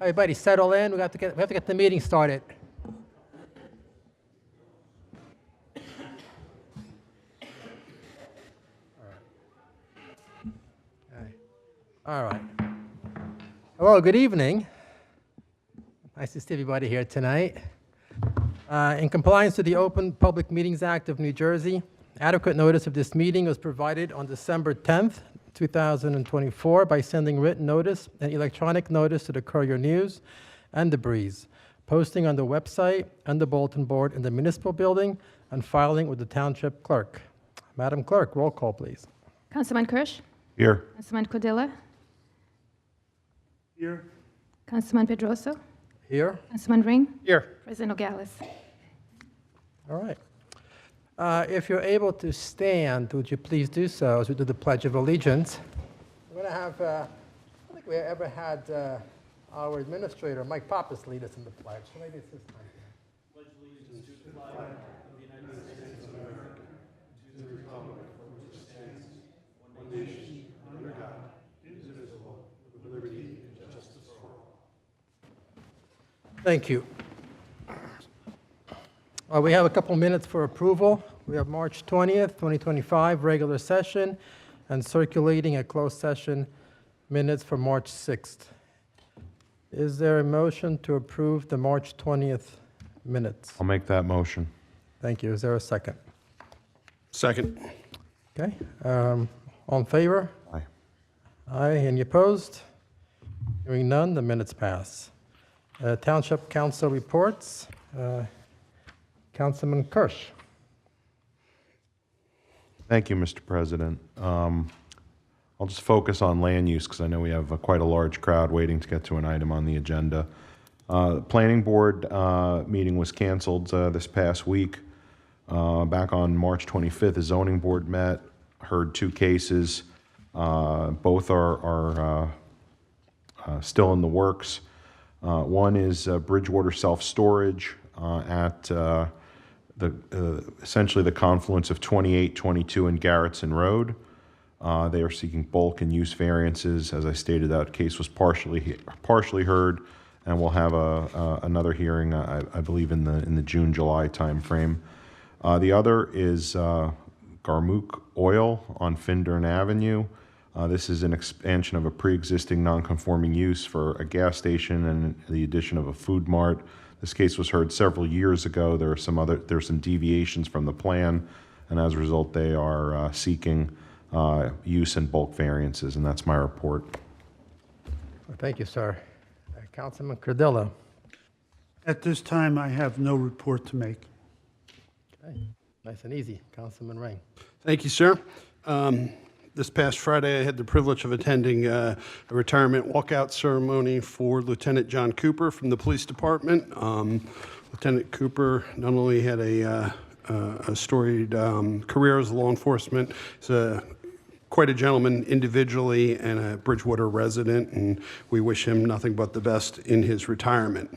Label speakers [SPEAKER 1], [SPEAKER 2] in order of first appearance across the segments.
[SPEAKER 1] Everybody settle in. We have to get the meeting started. All right. Hello, good evening. Nice to see everybody here tonight. In compliance with the Open Public Meetings Act of New Jersey, adequate notice of this meeting was provided on December 10th, 2024 by sending written notice and electronic notice to the Courier News and the Breeze, posting on the website and the bulletin board in the municipal building, and filing with the township clerk. Madam Clerk, roll call, please.
[SPEAKER 2] Councilman Kirsch?
[SPEAKER 3] Here.
[SPEAKER 2] Councilman Cordilla?
[SPEAKER 3] Here.
[SPEAKER 2] Councilman Pedroso?
[SPEAKER 1] Here.
[SPEAKER 2] Councilman Ring?
[SPEAKER 1] Here.
[SPEAKER 2] President Nogales?
[SPEAKER 1] All right. If you're able to stand, would you please do so as we do the Pledge of Allegiance? We're going to have, I don't think we ever had our administrator, Mike Pappas, lead us in the pledge. So maybe it's this time.
[SPEAKER 4] Pledge allegiance to the flag of the United States of America, to the republic for which it stands, one nation, under God, indivisible, with liberty and justice for all.
[SPEAKER 1] Thank you. We have a couple minutes for approval. We have March 20th, 2025, regular session, and circulating a closed session minutes for March 6th. Is there a motion to approve the March 20th minutes?
[SPEAKER 3] I'll make that motion.
[SPEAKER 1] Thank you. Is there a second?
[SPEAKER 4] Second.
[SPEAKER 1] Okay. All in favor?
[SPEAKER 3] Aye.
[SPEAKER 1] Aye. Any opposed? Hearing none, the minutes pass. Township Council reports. Councilman Kirsch.
[SPEAKER 3] Thank you, Mr. President. I'll just focus on land use because I know we have quite a large crowd waiting to get to an item on the agenda. The Planning Board meeting was canceled this past week. Back on March 25th, the Zoning Board met, heard two cases. Both are still in the works. One is Bridgewater Self-Storage at essentially the confluence of 28, 22, and Garrettson Road. They are seeking bulk and use variances. As I stated, that case was partially heard, and we'll have another hearing, I believe, in the June-July timeframe. The other is Garmook Oil on Findern Avenue. This is an expansion of a pre-existing non-conforming use for a gas station and the addition of a food mart. This case was heard several years ago. There's some deviations from the plan, and as a result, they are seeking use and bulk variances, and that's my report.
[SPEAKER 1] Well, thank you, sir. Councilman Cordillo.
[SPEAKER 5] At this time, I have no report to make.
[SPEAKER 1] Okay. Nice and easy. Councilman Ring.
[SPEAKER 4] Thank you, sir. This past Friday, I had the privilege of attending a retirement walkout ceremony for Lieutenant John Cooper from the police department. Lieutenant Cooper not only had a storied career as law enforcement, he's quite a gentleman individually and a Bridgewater resident, and we wish him nothing but the best in his retirement.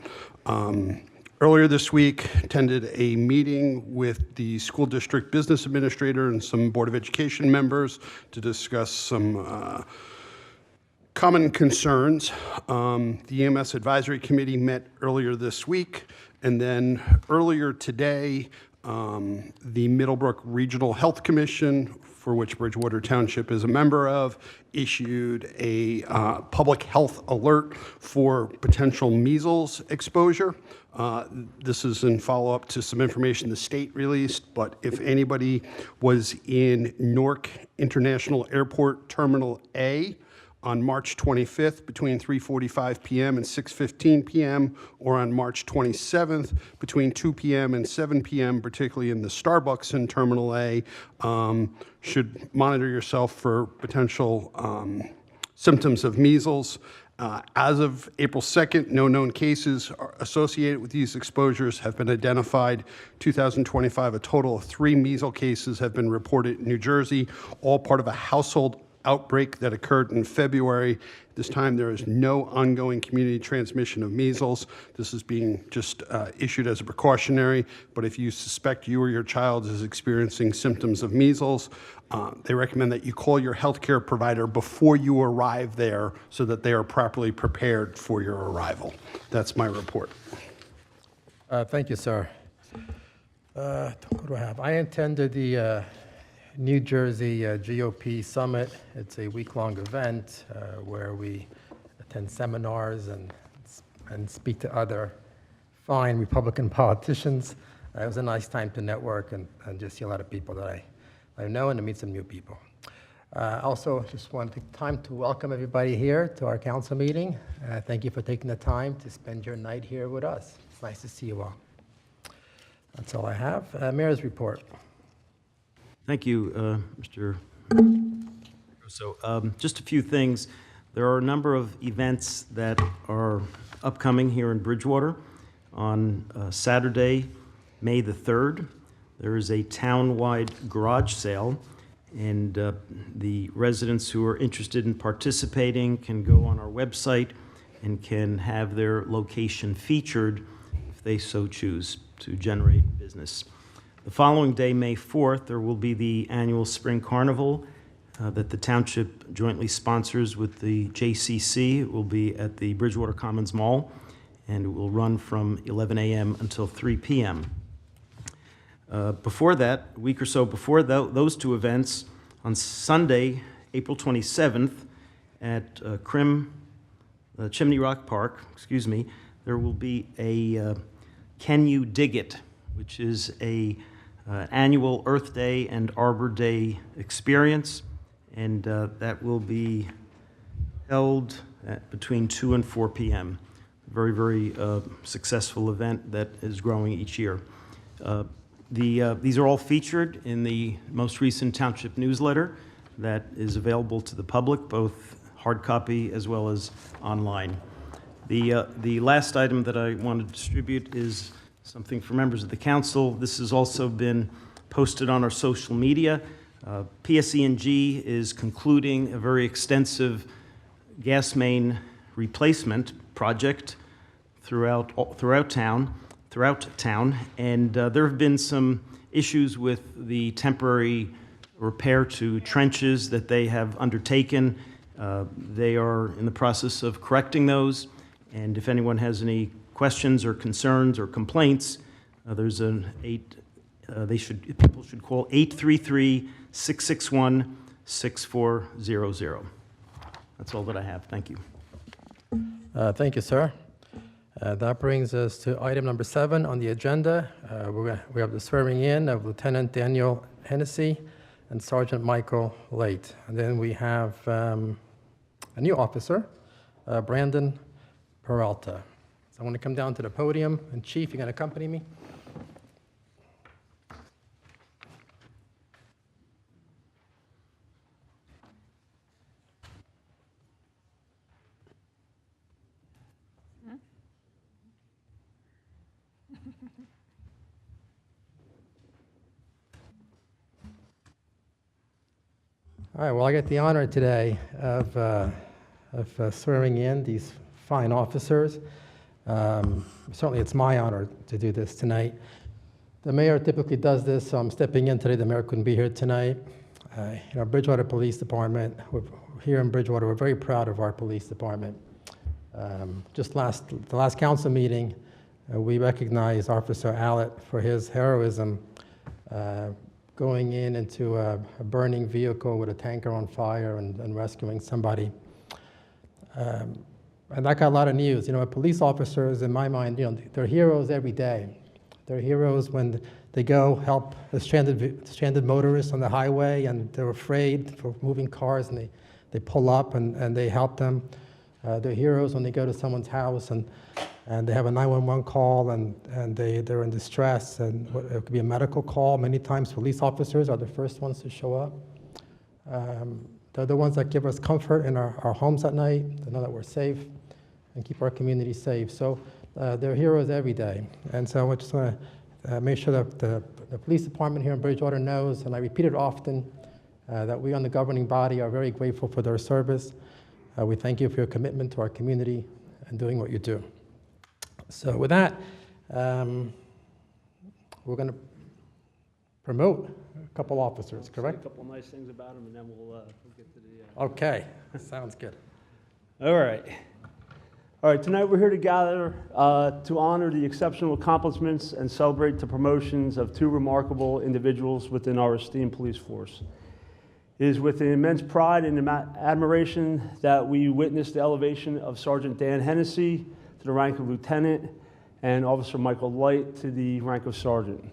[SPEAKER 4] Earlier this week, attended a meeting with the school district business administrator and some Board of Education members to discuss some common concerns. The EMS Advisory Committee met earlier this week, and then earlier today, the Middlebrook Regional Health Commission, for which Bridgewater Township is a member of, issued a public health alert for potential measles exposure. This is in follow-up to some information the state released, but if anybody was in Newark International Airport Terminal A on March 25th between 3:45 p.m. and 6:15 p.m., or on March 27th between 2 p.m. and 7 p.m., particularly in the Starbucks in Terminal A, should monitor yourself for potential symptoms of measles. As of April 2nd, no known cases associated with these exposures have been identified. 2025, a total of 3 measles cases have been reported in New Jersey, all part of a household outbreak that occurred in February. At this time, there is no ongoing community transmission of measles. This is being just issued as a precautionary, but if you suspect you or your child is experiencing symptoms of measles, they recommend that you call your healthcare provider before you arrive there so that they are properly prepared for your arrival. That's my report.
[SPEAKER 1] Thank you, sir. What do I have? I attended the New Jersey GOP Summit. It's a week-long event where we attend seminars and speak to other fine Republican politicians. It was a nice time to network and just see a lot of people that I know and to meet some new people. Also, just want to take time to welcome everybody here to our council meeting. Thank you for taking the time to spend your night here with us. It's nice to see you all. That's all I have. Mayor's report.
[SPEAKER 6] Thank you, Mr. So, just a few things. There are a number of events that are upcoming here in Bridgewater. On Saturday, May the 3rd, there is a town-wide garage sale, and the residents who are interested in participating can go on our website and can have their location featured if they so choose to generate business. The following day, May 4th, there will be the annual Spring Carnival that the township jointly sponsors with the JCC. It will be at the Bridgewater Commons Mall, and it will run from 11 a.m. until 3 p.m. Before that, a week or so before those two events, on Sunday, April 27th, at Chimney Rock Park, there will be a Can You Dig It, which is a annual Earth Day and Arbor Day experience, and that will be held at between 2 and 4 p.m. Very, very successful event that is growing each year. These are all featured in the most recent township newsletter that is available to the public, both hard copy as well as online. The last item that I want to distribute is something for members of the council. This has also been posted on our social media. PSE&G is concluding a very extensive gas main replacement project throughout town, and there have been some issues with the temporary repair to trenches that they have undertaken. They are in the process of correcting those, and if anyone has any questions or concerns or complaints, there's people should call 833-661-6400. That's all that I have. Thank you.
[SPEAKER 1] Thank you, sir. That brings us to item number 7 on the agenda. We have the swearing in of Lieutenant Daniel Hennessy and Sergeant Michael Late. And then we have a new officer, Brandon Peralta. So I want to come down to the podium, and Chief, you're going to accompany me? All right, well, I get the honor today of swearing in these fine officers. Certainly, it's my honor to do this tonight. The mayor typically does this, so I'm stepping in today. The mayor couldn't be here tonight. Bridgewater Police Department, here in Bridgewater, we're very proud of our police department. The last council meeting, we recognized Officer Allett for his heroism, going into a burning vehicle with a tanker on fire and rescuing somebody. And that got a lot of news. Police officers, in my mind, they're heroes every day. They're heroes when they go help a stranded motorists on the highway, and they're afraid for moving cars, and they pull up and they help them. They're heroes when they go to someone's house and they have a 911 call and they're in distress, and it could be a medical call. Many times police officers are the first ones to show up. They're the ones that give us comfort in our homes at night. They know that we're safe and keep our community safe. So they're heroes every day. And so I just want to make sure that the police department here in Bridgewater knows, and I repeat it often, that we on the governing body are very grateful for their service. We thank you for your commitment to our community and doing what you do. So with that, we're going to promote a couple officers, correct?
[SPEAKER 7] A couple nice things about them, and then we'll get to the...
[SPEAKER 1] Okay, sounds good.
[SPEAKER 7] All right. All right, tonight we're here to gather to honor the exceptional accomplishments and celebrate the promotions of two remarkable individuals within our esteemed police force. It is with immense pride and admiration that we witness the elevation of Sergeant Dan Hennessy to the rank of lieutenant and Officer Michael Light to the rank of sergeant.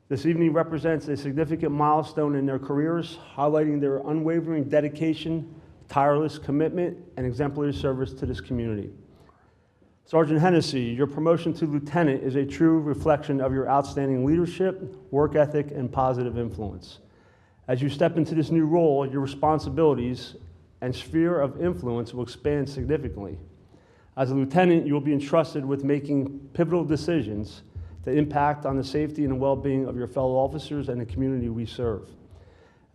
[SPEAKER 7] This evening represents a significant milestone in their careers, highlighting their unwavering dedication, tireless commitment, and exemplary service to this community. Sergeant Hennessy, your promotion to lieutenant is a true reflection of your outstanding leadership, work ethic, and positive influence. As you step into this new role, your responsibilities and sphere of influence will expand significantly. As a lieutenant, you will be entrusted with making pivotal decisions that impact on the safety and well-being of your fellow officers and the community we serve.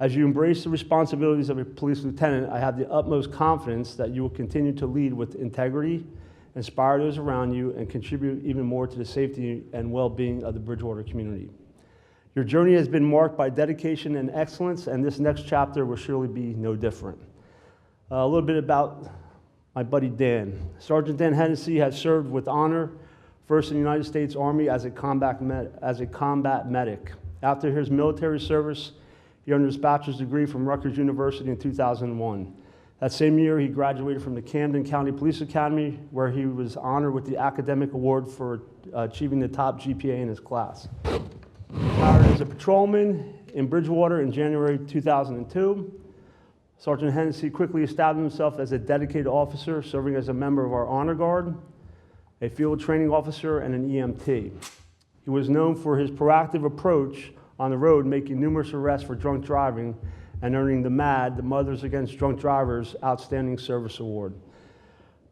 [SPEAKER 7] As you embrace the responsibilities of a police lieutenant, I have the utmost confidence that you will continue to lead with integrity, inspire those around you, and contribute even more to the safety and well-being of the Bridgewater community. Your journey has been marked by dedication and excellence, and this next chapter will surely be no different. A little bit about my buddy Dan. Sergeant Dan Hennessy has served with honor, first in the United States Army as a combat medic. After his military service, he earned his bachelor's degree from Rutgers University in 2001. That same year, he graduated from the Camden County Police Academy, where he was honored with the academic award for achieving the top GPA in his class. Hired as a patrolman in Bridgewater in January 2002, Sergeant Hennessy quickly established himself as a dedicated officer, serving as a member of our Honor Guard, a field training officer, and an EMT. He was known for his proactive approach on the road, making numerous arrests for drunk driving and earning the MAD, the Mothers Against Drunk Drivers Outstanding Service Award.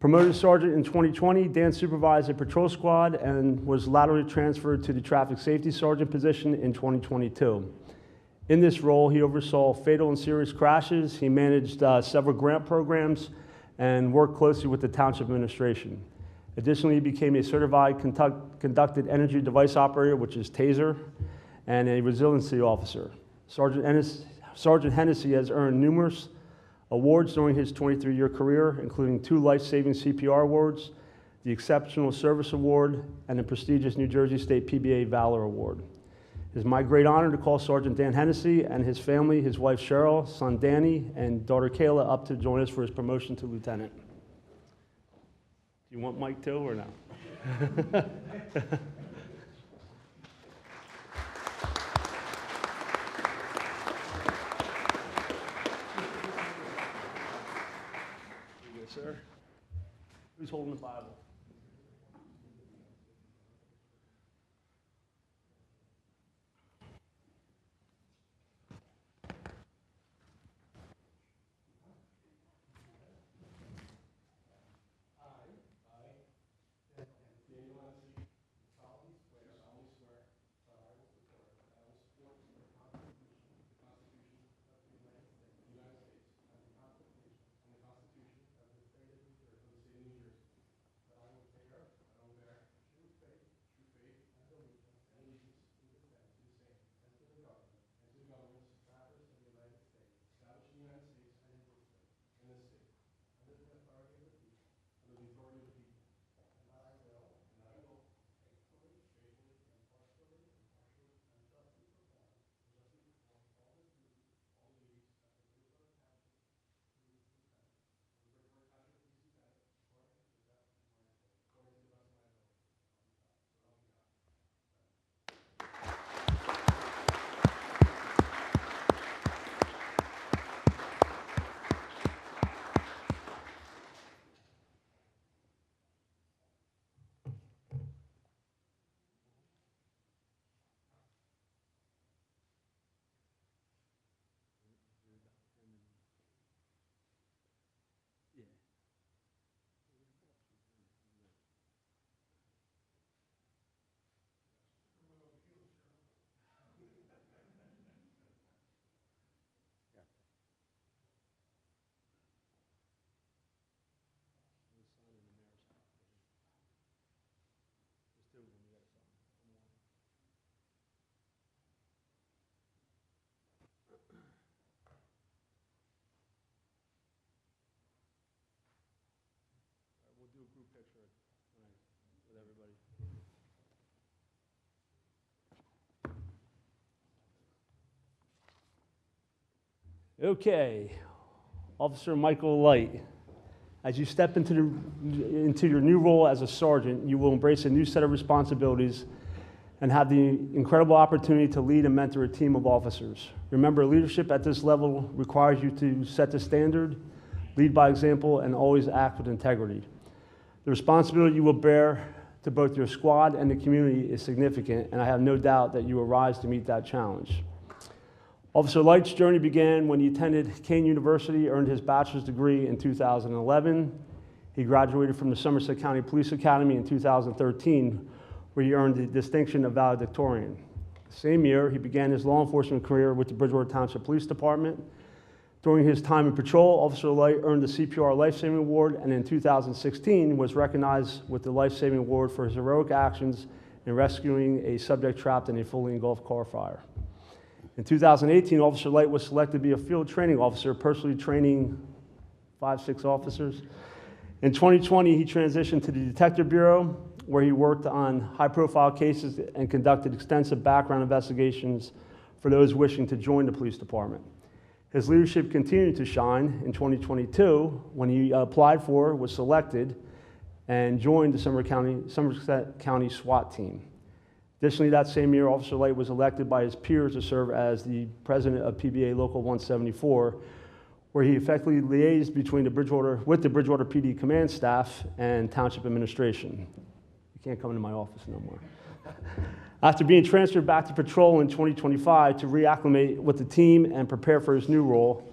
[SPEAKER 7] Promoted to sergeant in 2020, Dan supervised a patrol squad and was laterally transferred to the traffic safety sergeant position in 2022. In this role, he oversaw fatal and serious crashes. He managed several grant programs and worked closely with the township administration. Additionally, he became a certified conducted energy device operator, which is TASER, and a resiliency officer. Sergeant Hennessy has earned numerous awards during his 23-year career, including 2 life-saving CPR awards, the Exceptional Service Award, and the prestigious New Jersey State PBA Valor Award. It is my great honor to call Sergeant Dan Hennessy and his family, his wife Cheryl, son Danny, and daughter Kayla up to join us for his promotion to lieutenant. Do you want Mike too, or no? Sir, who's holding the Bible? group picture with everybody. Okay, Officer Michael Light. As you step into your new role as a sergeant, you will embrace a new set of responsibilities and have the incredible opportunity to lead and mentor a team of officers. Remember, leadership at this level requires you to set the standard, lead by example, and always act with integrity. The responsibility you will bear to both your squad and the community is significant, and I have no doubt that you will rise to meet that challenge. Officer Light's journey began when he attended Kane University, earned his bachelor's degree in 2011. He graduated from the Somerset County Police Academy in 2013, where he earned the distinction of valedictorian. The same year, he began his law enforcement career with the Bridgewater Township Police Department. During his time in patrol, Officer Light earned the CPR Life Saving Award, and in 2016 was recognized with the Life Saving Award for his heroic actions in rescuing a subject trapped in a fully engulfed car fire. In 2018, Officer Light was selected to be a field training officer, personally training 5-6 officers. In 2020, he transitioned to the Detective Bureau, where he worked on high-profile cases and conducted extensive background investigations for those wishing to join the police department. His leadership continued to shine in 2022 when he applied for, was selected, and joined the Somerset County SWAT team. Additionally, that same year, Officer Light was elected by his peers to serve as the president of PBA Local 174, where he effectively liaised between the Bridgewater PD command staff and township administration. You can't come into my office no more. After being transferred back to patrol in 2025 to reacclimate with the team and prepare for his new role,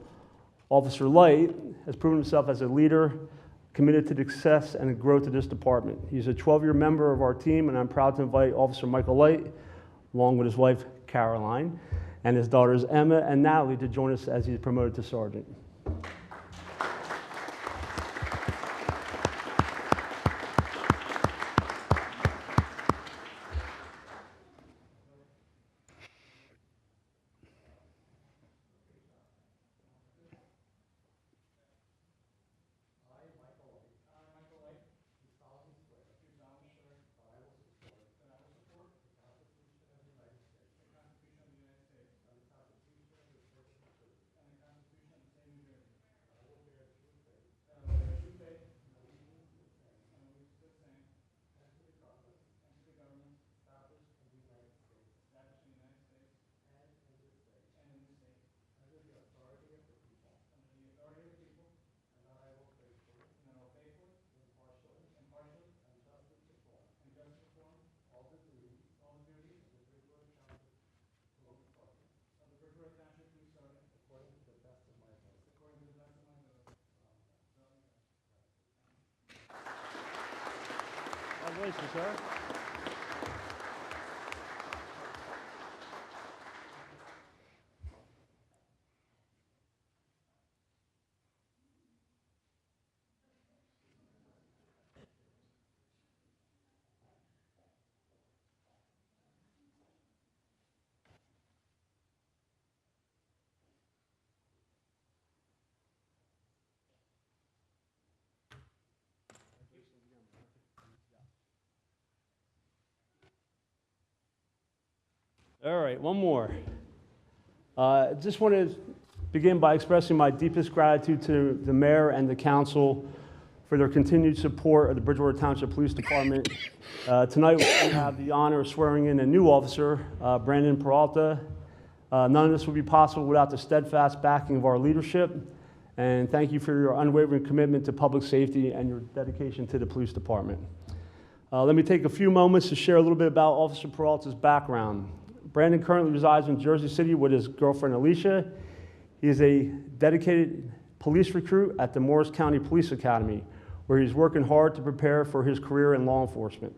[SPEAKER 7] Officer Light has proven himself as a leader committed to the success and growth of this department. He's a 12-year member of our team, and I'm proud to invite Officer Michael Light, along with his wife, Caroline, and his daughters, Emma and Natalie, to join us as he's promoted to sergeant. Congratulations, sir. All right, one more. Just want to begin by expressing my deepest gratitude to the mayor and the council for their continued support of the Bridgewater Township Police Department. Tonight we have the honor of swearing in a new officer, Brandon Peralta. None of this would be possible without the steadfast backing of our leadership. And thank you for your unwavering commitment to public safety and your dedication to the police department. Let me take a few moments to share a little bit about Officer Peralta's background. Brandon currently resides in Jersey City with his girlfriend Alicia. He is a dedicated police recruit at the Morris County Police Academy, where he's working hard to prepare for his career in law enforcement.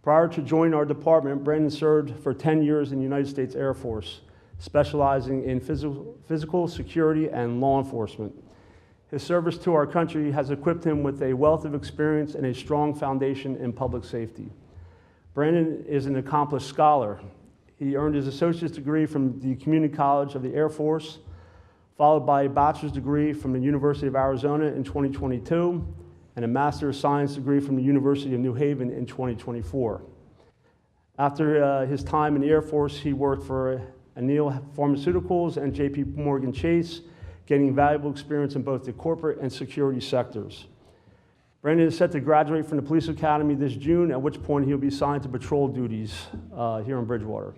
[SPEAKER 7] Prior to joining our department, Brandon served for 10 years in the United States Air Force, specializing in physical security and law enforcement. His service to our country has equipped him with a wealth of experience and a strong foundation in public safety. Brandon is an accomplished scholar. He earned his associate's degree from the Community College of the Air Force, followed by a bachelor's degree from the University of Arizona in 2022, and a Master of Science degree from the University of New Haven in 2024. After his time in the Air Force, he worked for Anil Pharmaceuticals and J.P. Morgan Chase, gaining valuable experience in both the corporate and security sectors. Brandon is set to graduate from the Police Academy this June, at which point he'll be assigned to patrol duties here in Bridgewater.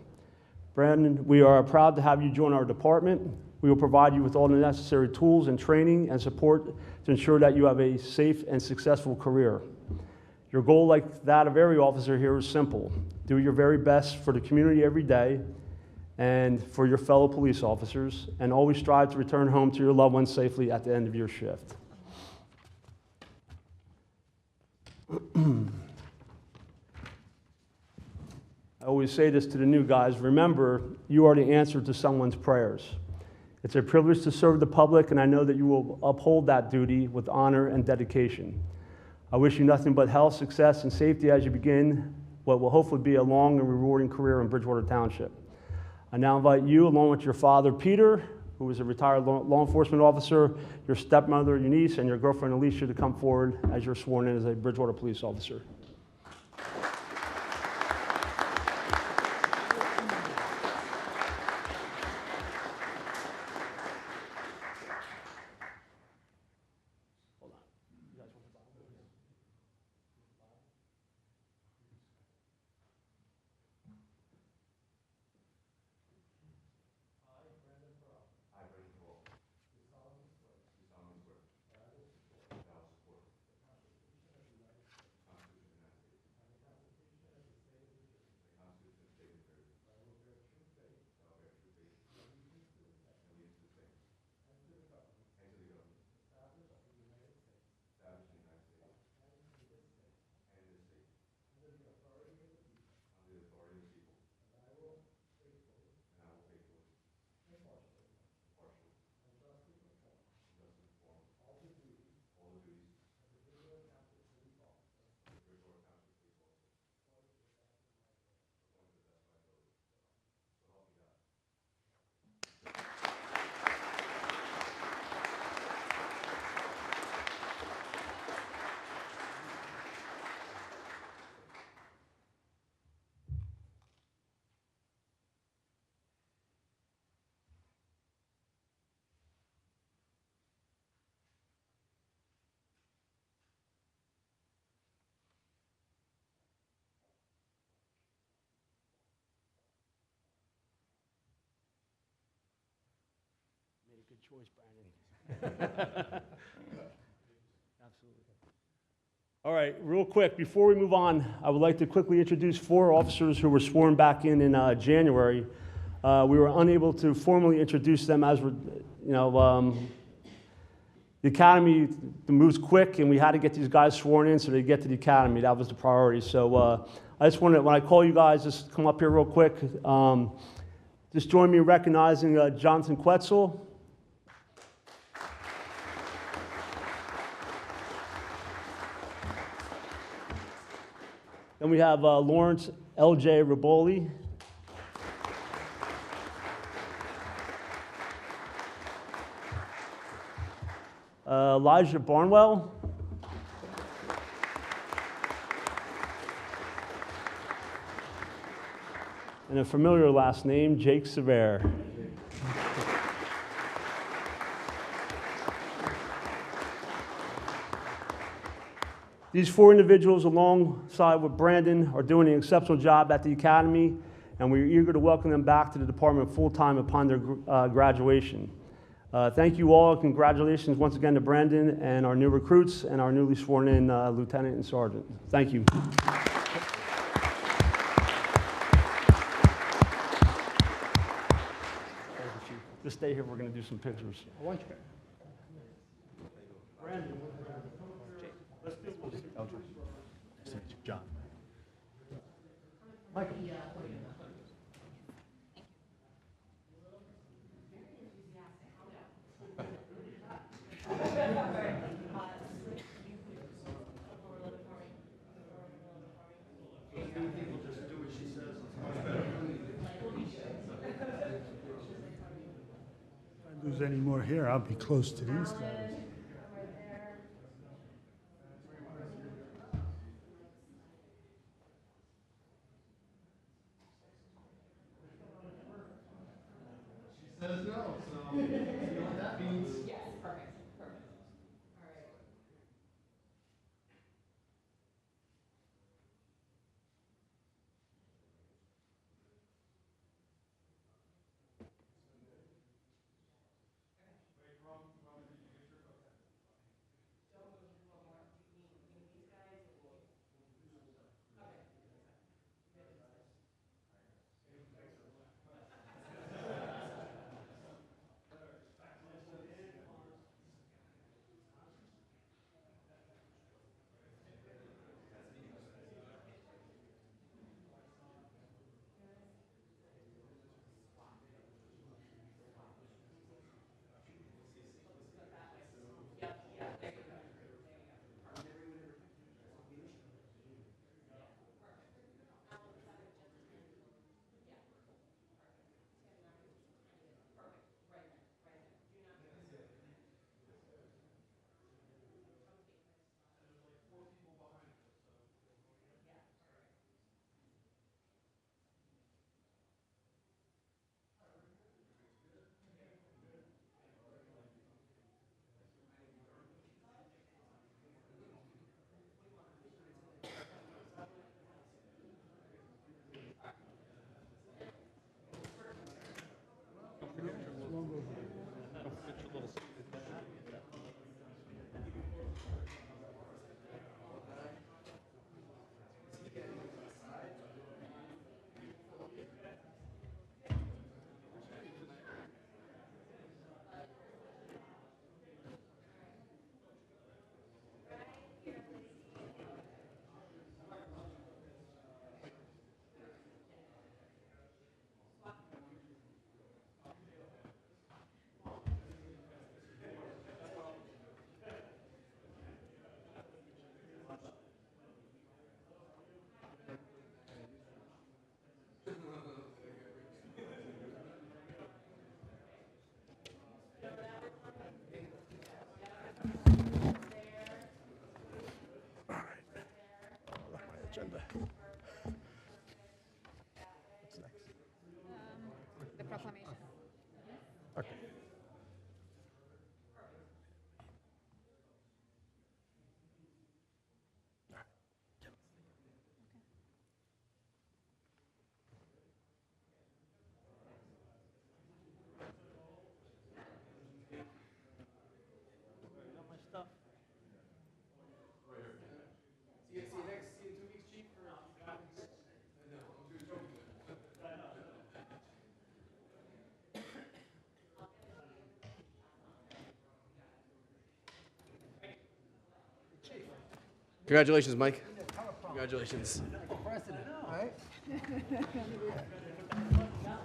[SPEAKER 7] Brandon, we are proud to have you join our department. We will provide you with all the necessary tools and training and support to ensure that you have a safe and successful career. Your goal, like that of every officer here, is simple. Do your very best for the community every day and for your fellow police officers, and always strive to return home to your loved ones safely at the end of your shift. I always say this to the new guys: remember, you are the answer to someone's prayers. It's a privilege to serve the public, and I know that you will uphold that duty with honor and dedication. I wish you nothing but health, success, and safety as you begin what will hopefully be a long and rewarding career in Bridgewater Township. I now invite you, along with your father, Peter, who is a retired law enforcement officer, your stepmother, Eunice, and your girlfriend, Alicia, to come forward as you're sworn in as a Bridgewater police officer. Good choice, Brandon. Absolutely. All right, real quick, before we move on, I would like to quickly introduce 4 officers who were sworn back in January. We were unable to formally introduce them as we're, the academy moves quick, and we had to get these guys sworn in so they get to the academy. That was the priority. So I just wanted, when I call you guys, just come up here real quick. Just join me in recognizing Johnson Quetzel. Then we have Lawrence L.J. Riboli. Elijah Barnwell. And a familiar last name, Jake Sever. These 4 individuals, alongside with Brandon, are doing an exceptional job at the academy, and we're eager to welcome them back to the department full-time upon their graduation. Thank you all. Congratulations once again to Brandon and our new recruits and our newly sworn-in lieutenant and sergeant. Thank you. Just stay here. We're going to do some pictures. I want you. Brandon. Let's do
[SPEAKER 5] John.
[SPEAKER 7] Michael.
[SPEAKER 5] If I lose any more hair, I'll be close to these guys.
[SPEAKER 1] Agenda.
[SPEAKER 2] The proclamation.
[SPEAKER 1] Okay.
[SPEAKER 8] Congratulations, Mike. Congratulations.
[SPEAKER 1] President, right?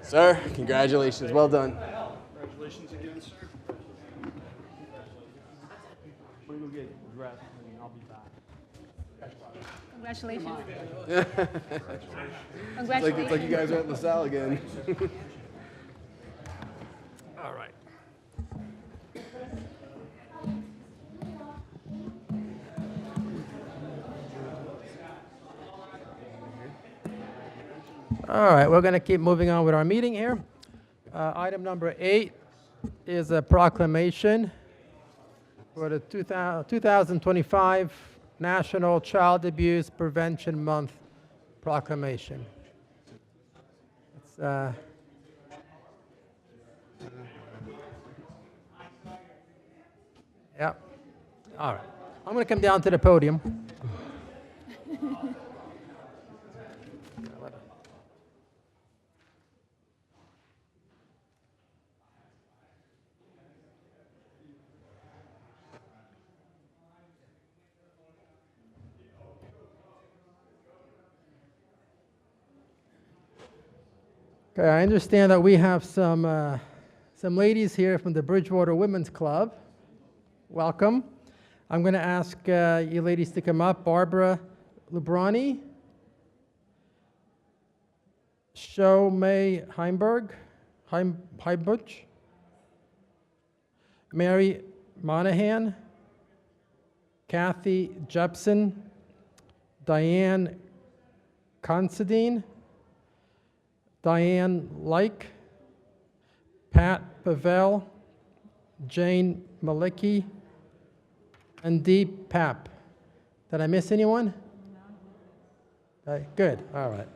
[SPEAKER 8] Sir, congratulations. Well done.
[SPEAKER 4] Congratulations again, sir.
[SPEAKER 7] I'm gonna go get dressed and I'll be back.
[SPEAKER 2] Congratulations.
[SPEAKER 8] It's like you guys are at LaSalle again.
[SPEAKER 1] All right. All right, we're going to keep moving on with our meeting here. Item number 8 is a proclamation for the 2025 National Child Abuse Prevention Month proclamation. It's, yep. All right. I'm going to come down to the podium. Okay, I understand that we have some ladies here from the Bridgewater Women's Club. Welcome. I'm going to ask you ladies to come up. Barbara Lubrani, Sho May Heimbuch, Mary Monahan, Kathy Jepson, Diane Considine, Diane Like, Pat Pavel, Jane Malicki, and Deep Pap. Did I miss anyone? Good, all right.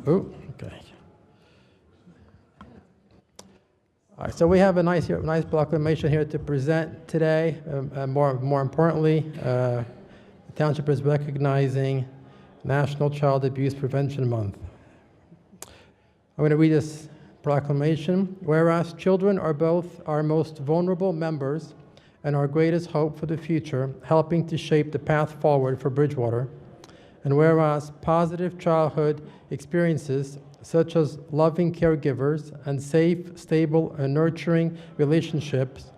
[SPEAKER 1] Oh, okay. All right, so we have a nice proclamation here to present today. More importantly, the township is recognizing National Child Abuse Prevention Month. I'm going to read this proclamation. Whereas children are both our most vulnerable members and our greatest hope for the future, helping to shape the path forward for Bridgewater. And whereas positive childhood experiences such as loving caregivers and safe, stable, and nurturing relationships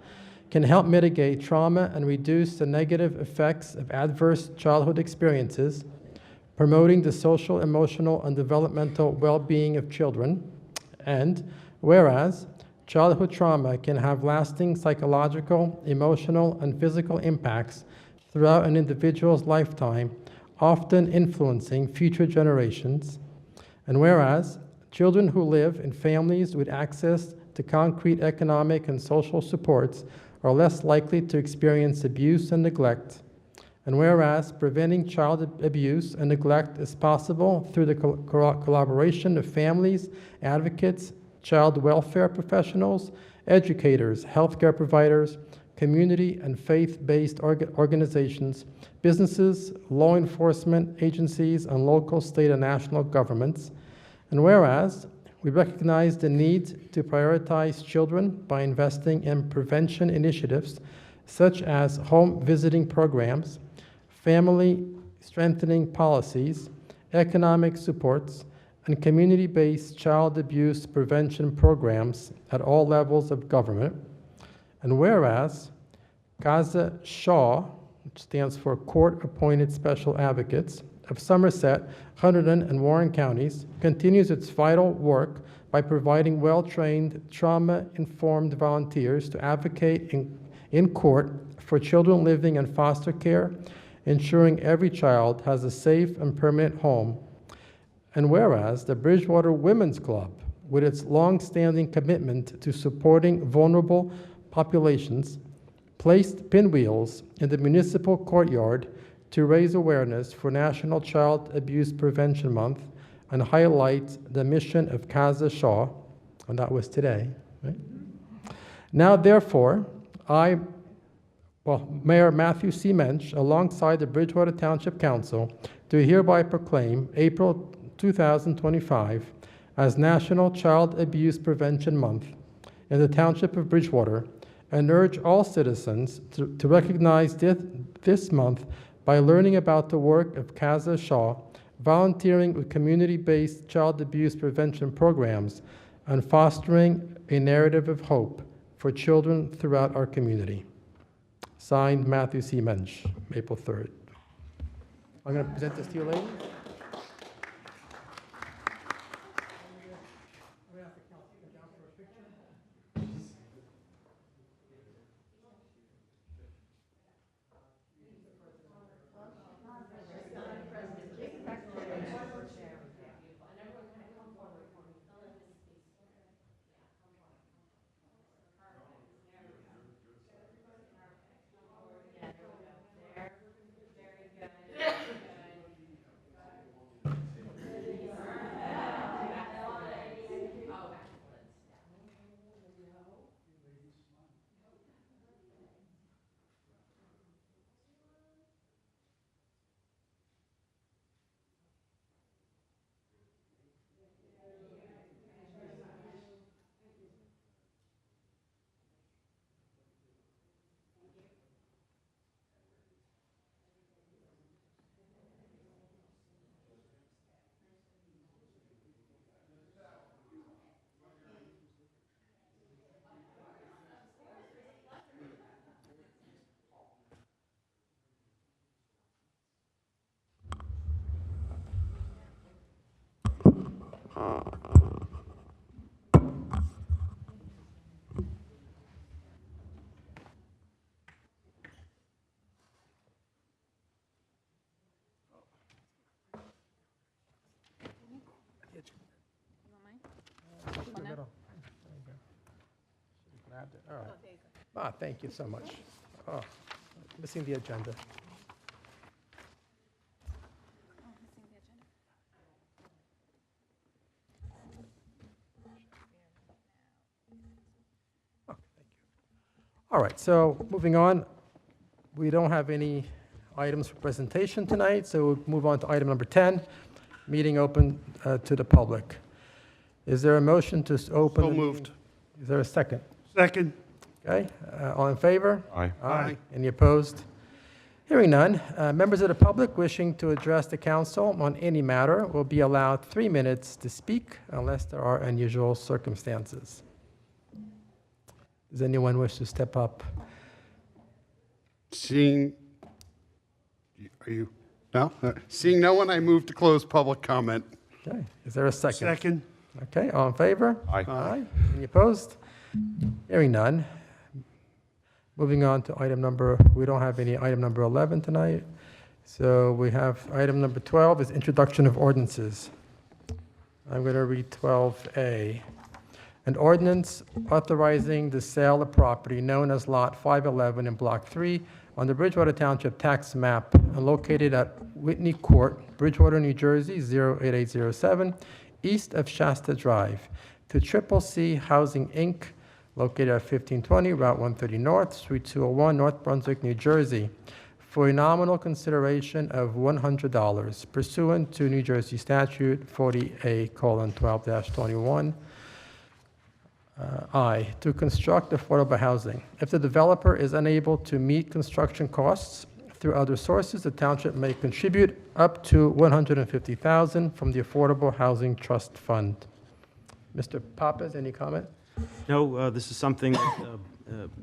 [SPEAKER 1] can help mitigate trauma and reduce the negative effects of adverse childhood experiences, promoting the social, emotional, and developmental well-being of children. And whereas childhood trauma can have lasting psychological, emotional, and physical impacts throughout an individual's lifetime, often influencing future generations. And whereas children who live in families with access to concrete economic and social supports are less likely to experience abuse and neglect. And whereas preventing child abuse and neglect is possible through the collaboration of families, advocates, child welfare professionals, educators, healthcare providers, community and faith-based organizations, businesses, law enforcement agencies, and local, state, and national governments. And whereas we recognize the need to prioritize children by investing in prevention initiatives such as home visiting programs, family strengthening policies, economic supports, and community-based child abuse prevention programs at all levels of government. And whereas Casa Shaw, which stands for Court-Appointed Special Advocates of Somerset, Hunterdon, and Warren counties, continues its vital work by providing well-trained, trauma-informed volunteers to advocate in court for children living in foster care, ensuring every child has a safe and permanent home. And whereas the Bridgewater Women's Club, with its long-standing commitment to supporting vulnerable populations, placed pinwheels in the municipal courtyard to raise awareness for National Child Abuse Prevention Month and highlight the mission of Casa Shaw, and that was today, right? Now, therefore, Mayor Matthew C. Mensch, alongside the Bridgewater Township Council, do hereby proclaim April 2025 as National Child Abuse Prevention Month in the Township of Bridgewater, and urge all citizens to recognize this month by learning about the work of Casa Shaw, volunteering with community-based child abuse prevention programs, and fostering a narrative of hope for children throughout our community. Signed, Matthew C. Mensch, April 3rd. I'm going to present this to you later. Grabbed it, all right. Ah, thank you so much. Oh, missing the agenda. Oh, thank you. All right, so moving on, we don't have any items for presentation tonight, so we'll move on to item number 10, meeting open to the public. Is there a motion to open?
[SPEAKER 4] So
[SPEAKER 1] the
[SPEAKER 4] moved.
[SPEAKER 1] meeting? Is there a second?
[SPEAKER 5] Second.
[SPEAKER 1] Okay, all in favor?
[SPEAKER 3] Aye.
[SPEAKER 4] Aye.
[SPEAKER 1] Any opposed? Hearing none, members of the public wishing to address the council on any matter will be allowed 3 minutes to speak unless there are unusual circumstances. Does anyone wish to step up?
[SPEAKER 4] Seeing, are you, no? Seeing no one, I move to close public comment.
[SPEAKER 1] Okay, is there a second?
[SPEAKER 5] Second.
[SPEAKER 1] Okay, all in favor?
[SPEAKER 3] Aye.
[SPEAKER 1] Aye. Any opposed? Hearing none. Moving on to item number, we don't have any item number 11 tonight. So we have item number 12 is introduction of ordinances. I'm going to read 12A. An ordinance authorizing the sale of property known as Lot 511 in Block 3 on the Bridgewater Township tax map and located at Whitney Court, Bridgewater, New Jersey, 08807, east of Shasta Drive, to Triple C Housing, Inc., located at 1520 Route 130 North, Suite 201, North Brunswick, New Jersey, for a nominal consideration of $100 pursuant to New Jersey Statute 40A:12-21. I, to construct affordable housing. If the developer is unable to meet construction costs through other sources, the township may contribute up to $150,000 from the Affordable Housing Trust Fund. Mr. Pappas, any comment?
[SPEAKER 6] No, this is something that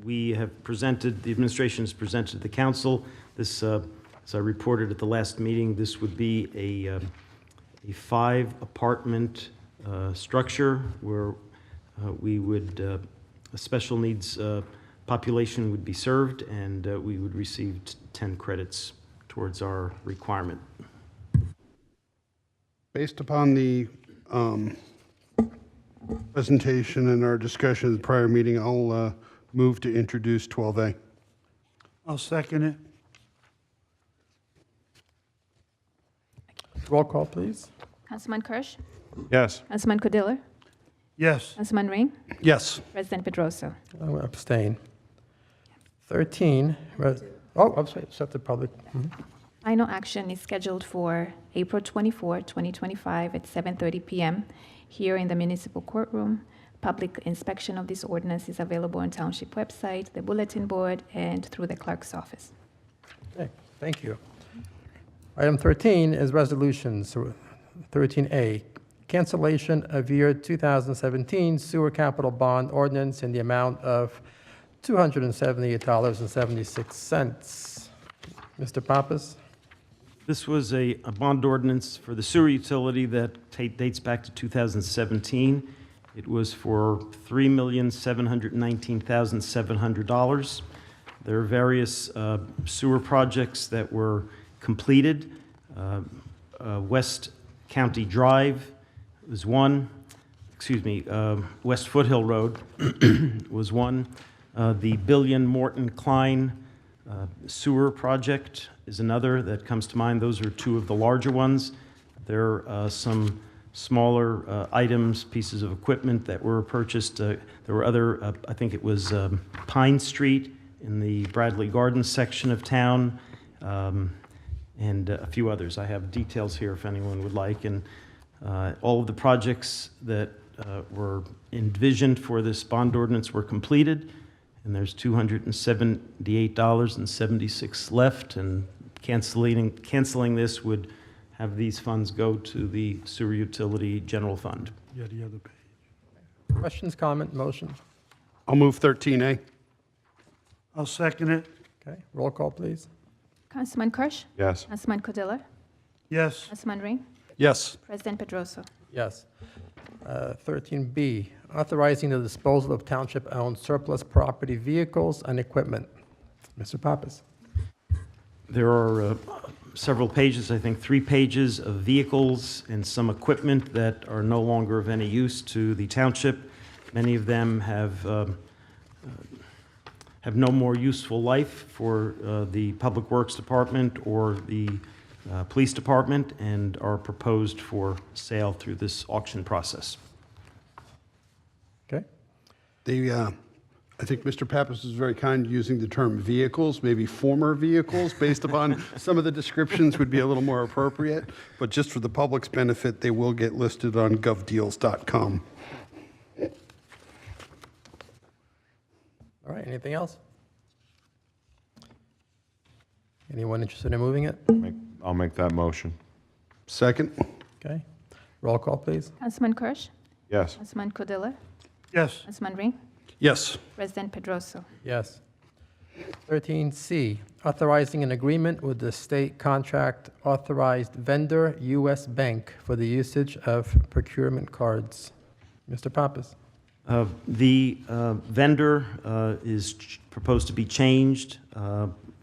[SPEAKER 6] we have presented, the administration has presented to the council. This, as I reported at the last meeting, this would be a 5-apartment structure where we would, a special needs population would be served, and we would receive 10 credits towards our requirement.
[SPEAKER 4] Based upon the presentation and our discussion at the prior meeting, I'll move to introduce 12A.
[SPEAKER 5] I'll second it.
[SPEAKER 1] Roll call, please.
[SPEAKER 2] Councilman Kirsch?
[SPEAKER 3] Yes.
[SPEAKER 2] Councilman Cordiller?
[SPEAKER 5] Yes.
[SPEAKER 2] Councilman Ring?
[SPEAKER 4] Yes.
[SPEAKER 2] President Pedroso?
[SPEAKER 1] I will abstain. 13, I'm sorry, shut the public.
[SPEAKER 2] Final action is scheduled for April 24, 2025 at 7:30 p.m. here in the municipal courtroom. Public inspection of this ordinance is available on township website, the bulletin board, and through the clerk's office.
[SPEAKER 1] Okay, thank you. Item 13 is resolutions. 13A, cancellation of year 2017 sewer capital bond ordinance in the amount of $278.76. Mr. Pappas?
[SPEAKER 6] This was a bond ordinance for the sewer utility that dates back to 2017. It was for $3,719,700. There are various sewer projects that were completed. West County Drive was one. West Foothill Road was one. The Billion Morton Klein sewer project is another that comes to mind. Those are two of the larger ones. There are some smaller items, pieces of equipment that were purchased. There were other, I think it was Pine Street in the Bradley Gardens section of town, and a few others. I have details here if anyone would like. And all of the projects that were envisioned for this bond ordinance were completed, and there's $278.76 left, and canceling this would have these funds go to the sewer utility general fund.
[SPEAKER 5] Yeah, the other page.
[SPEAKER 1] Questions, comment, motion?
[SPEAKER 4] I'll move 13A.
[SPEAKER 5] I'll second it.
[SPEAKER 1] Okay, roll call, please.
[SPEAKER 2] Councilman Kirsch?
[SPEAKER 3] Yes.
[SPEAKER 2] Councilman Cordiller?
[SPEAKER 5] Yes.
[SPEAKER 2] Councilman Ring?
[SPEAKER 4] Yes.
[SPEAKER 2] President Pedroso?
[SPEAKER 1] Yes. 13B, authorizing the disposal of township-owned surplus property, vehicles, and equipment. Mr. Pappas?
[SPEAKER 6] There are several pages, I think 3 pages of vehicles and some equipment that are no longer of any use to the township. Many of them have have no more useful life for the Public Works Department or the Police Department and are proposed for sale through this auction process.
[SPEAKER 1] Okay.
[SPEAKER 4] I think Mr. Pappas is very kind using the term vehicles, maybe former vehicles, based upon some of the descriptions would be a little more appropriate. But just for the public's benefit, they will get listed on govdeals.com.
[SPEAKER 1] All right, anything else? Anyone interested in moving it?
[SPEAKER 3] I'll make that motion.
[SPEAKER 4] Second?
[SPEAKER 1] Okay. Roll call, please.
[SPEAKER 2] Councilman Kirsch?
[SPEAKER 3] Yes.
[SPEAKER 2] Councilman Cordilla?
[SPEAKER 5] Yes.
[SPEAKER 2] Councilman Ring?
[SPEAKER 4] Yes.
[SPEAKER 2] President Pedroso?
[SPEAKER 1] Yes. 13C, authorizing an agreement with the state contract authorized vendor, U.S. Bank, for the usage of procurement cards. Mr. Pappas.
[SPEAKER 6] The vendor is proposed to be changed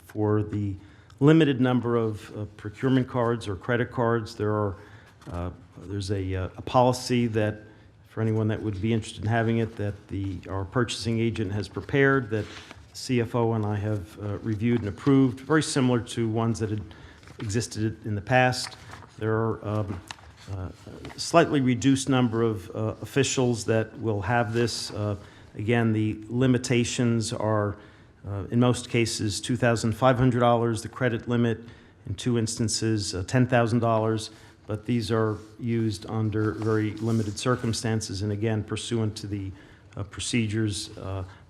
[SPEAKER 6] for the limited number of procurement cards or credit cards. There's a policy that, for anyone that would be interested in having it, that our purchasing agent has prepared, that CFO and I have reviewed and approved, very similar to ones that had existed in the past. There are slightly reduced number of officials that will have this. Again, the limitations are, in most cases, $2,500, the credit limit, in 2 instances, $10,000. But these are used under very limited circumstances, and again, pursuant to the procedures.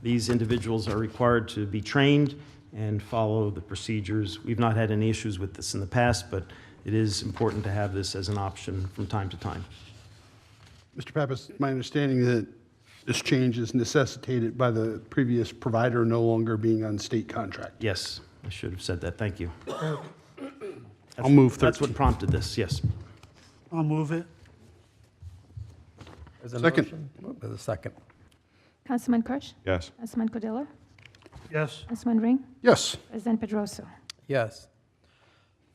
[SPEAKER 6] These individuals are required to be trained and follow the procedures. We've not had any issues with this in the past, but it is important to have this as an option from time to time.
[SPEAKER 4] Mr. Pappas, my understanding that this change is necessitated by the previous provider no longer being on state contract.
[SPEAKER 6] Yes, I should have said that. Thank you.
[SPEAKER 4] I'll move
[SPEAKER 6] That's
[SPEAKER 4] 13.
[SPEAKER 6] what prompted this, yes.
[SPEAKER 5] I'll move it.
[SPEAKER 1] There's a
[SPEAKER 4] Second.
[SPEAKER 1] motion. Oh, there's a second.
[SPEAKER 2] Councilman Kirsch?
[SPEAKER 3] Yes.
[SPEAKER 2] Councilman Cordilla?
[SPEAKER 5] Yes.
[SPEAKER 2] Councilman Ring?
[SPEAKER 4] Yes.
[SPEAKER 2] President Pedroso?
[SPEAKER 1] Yes.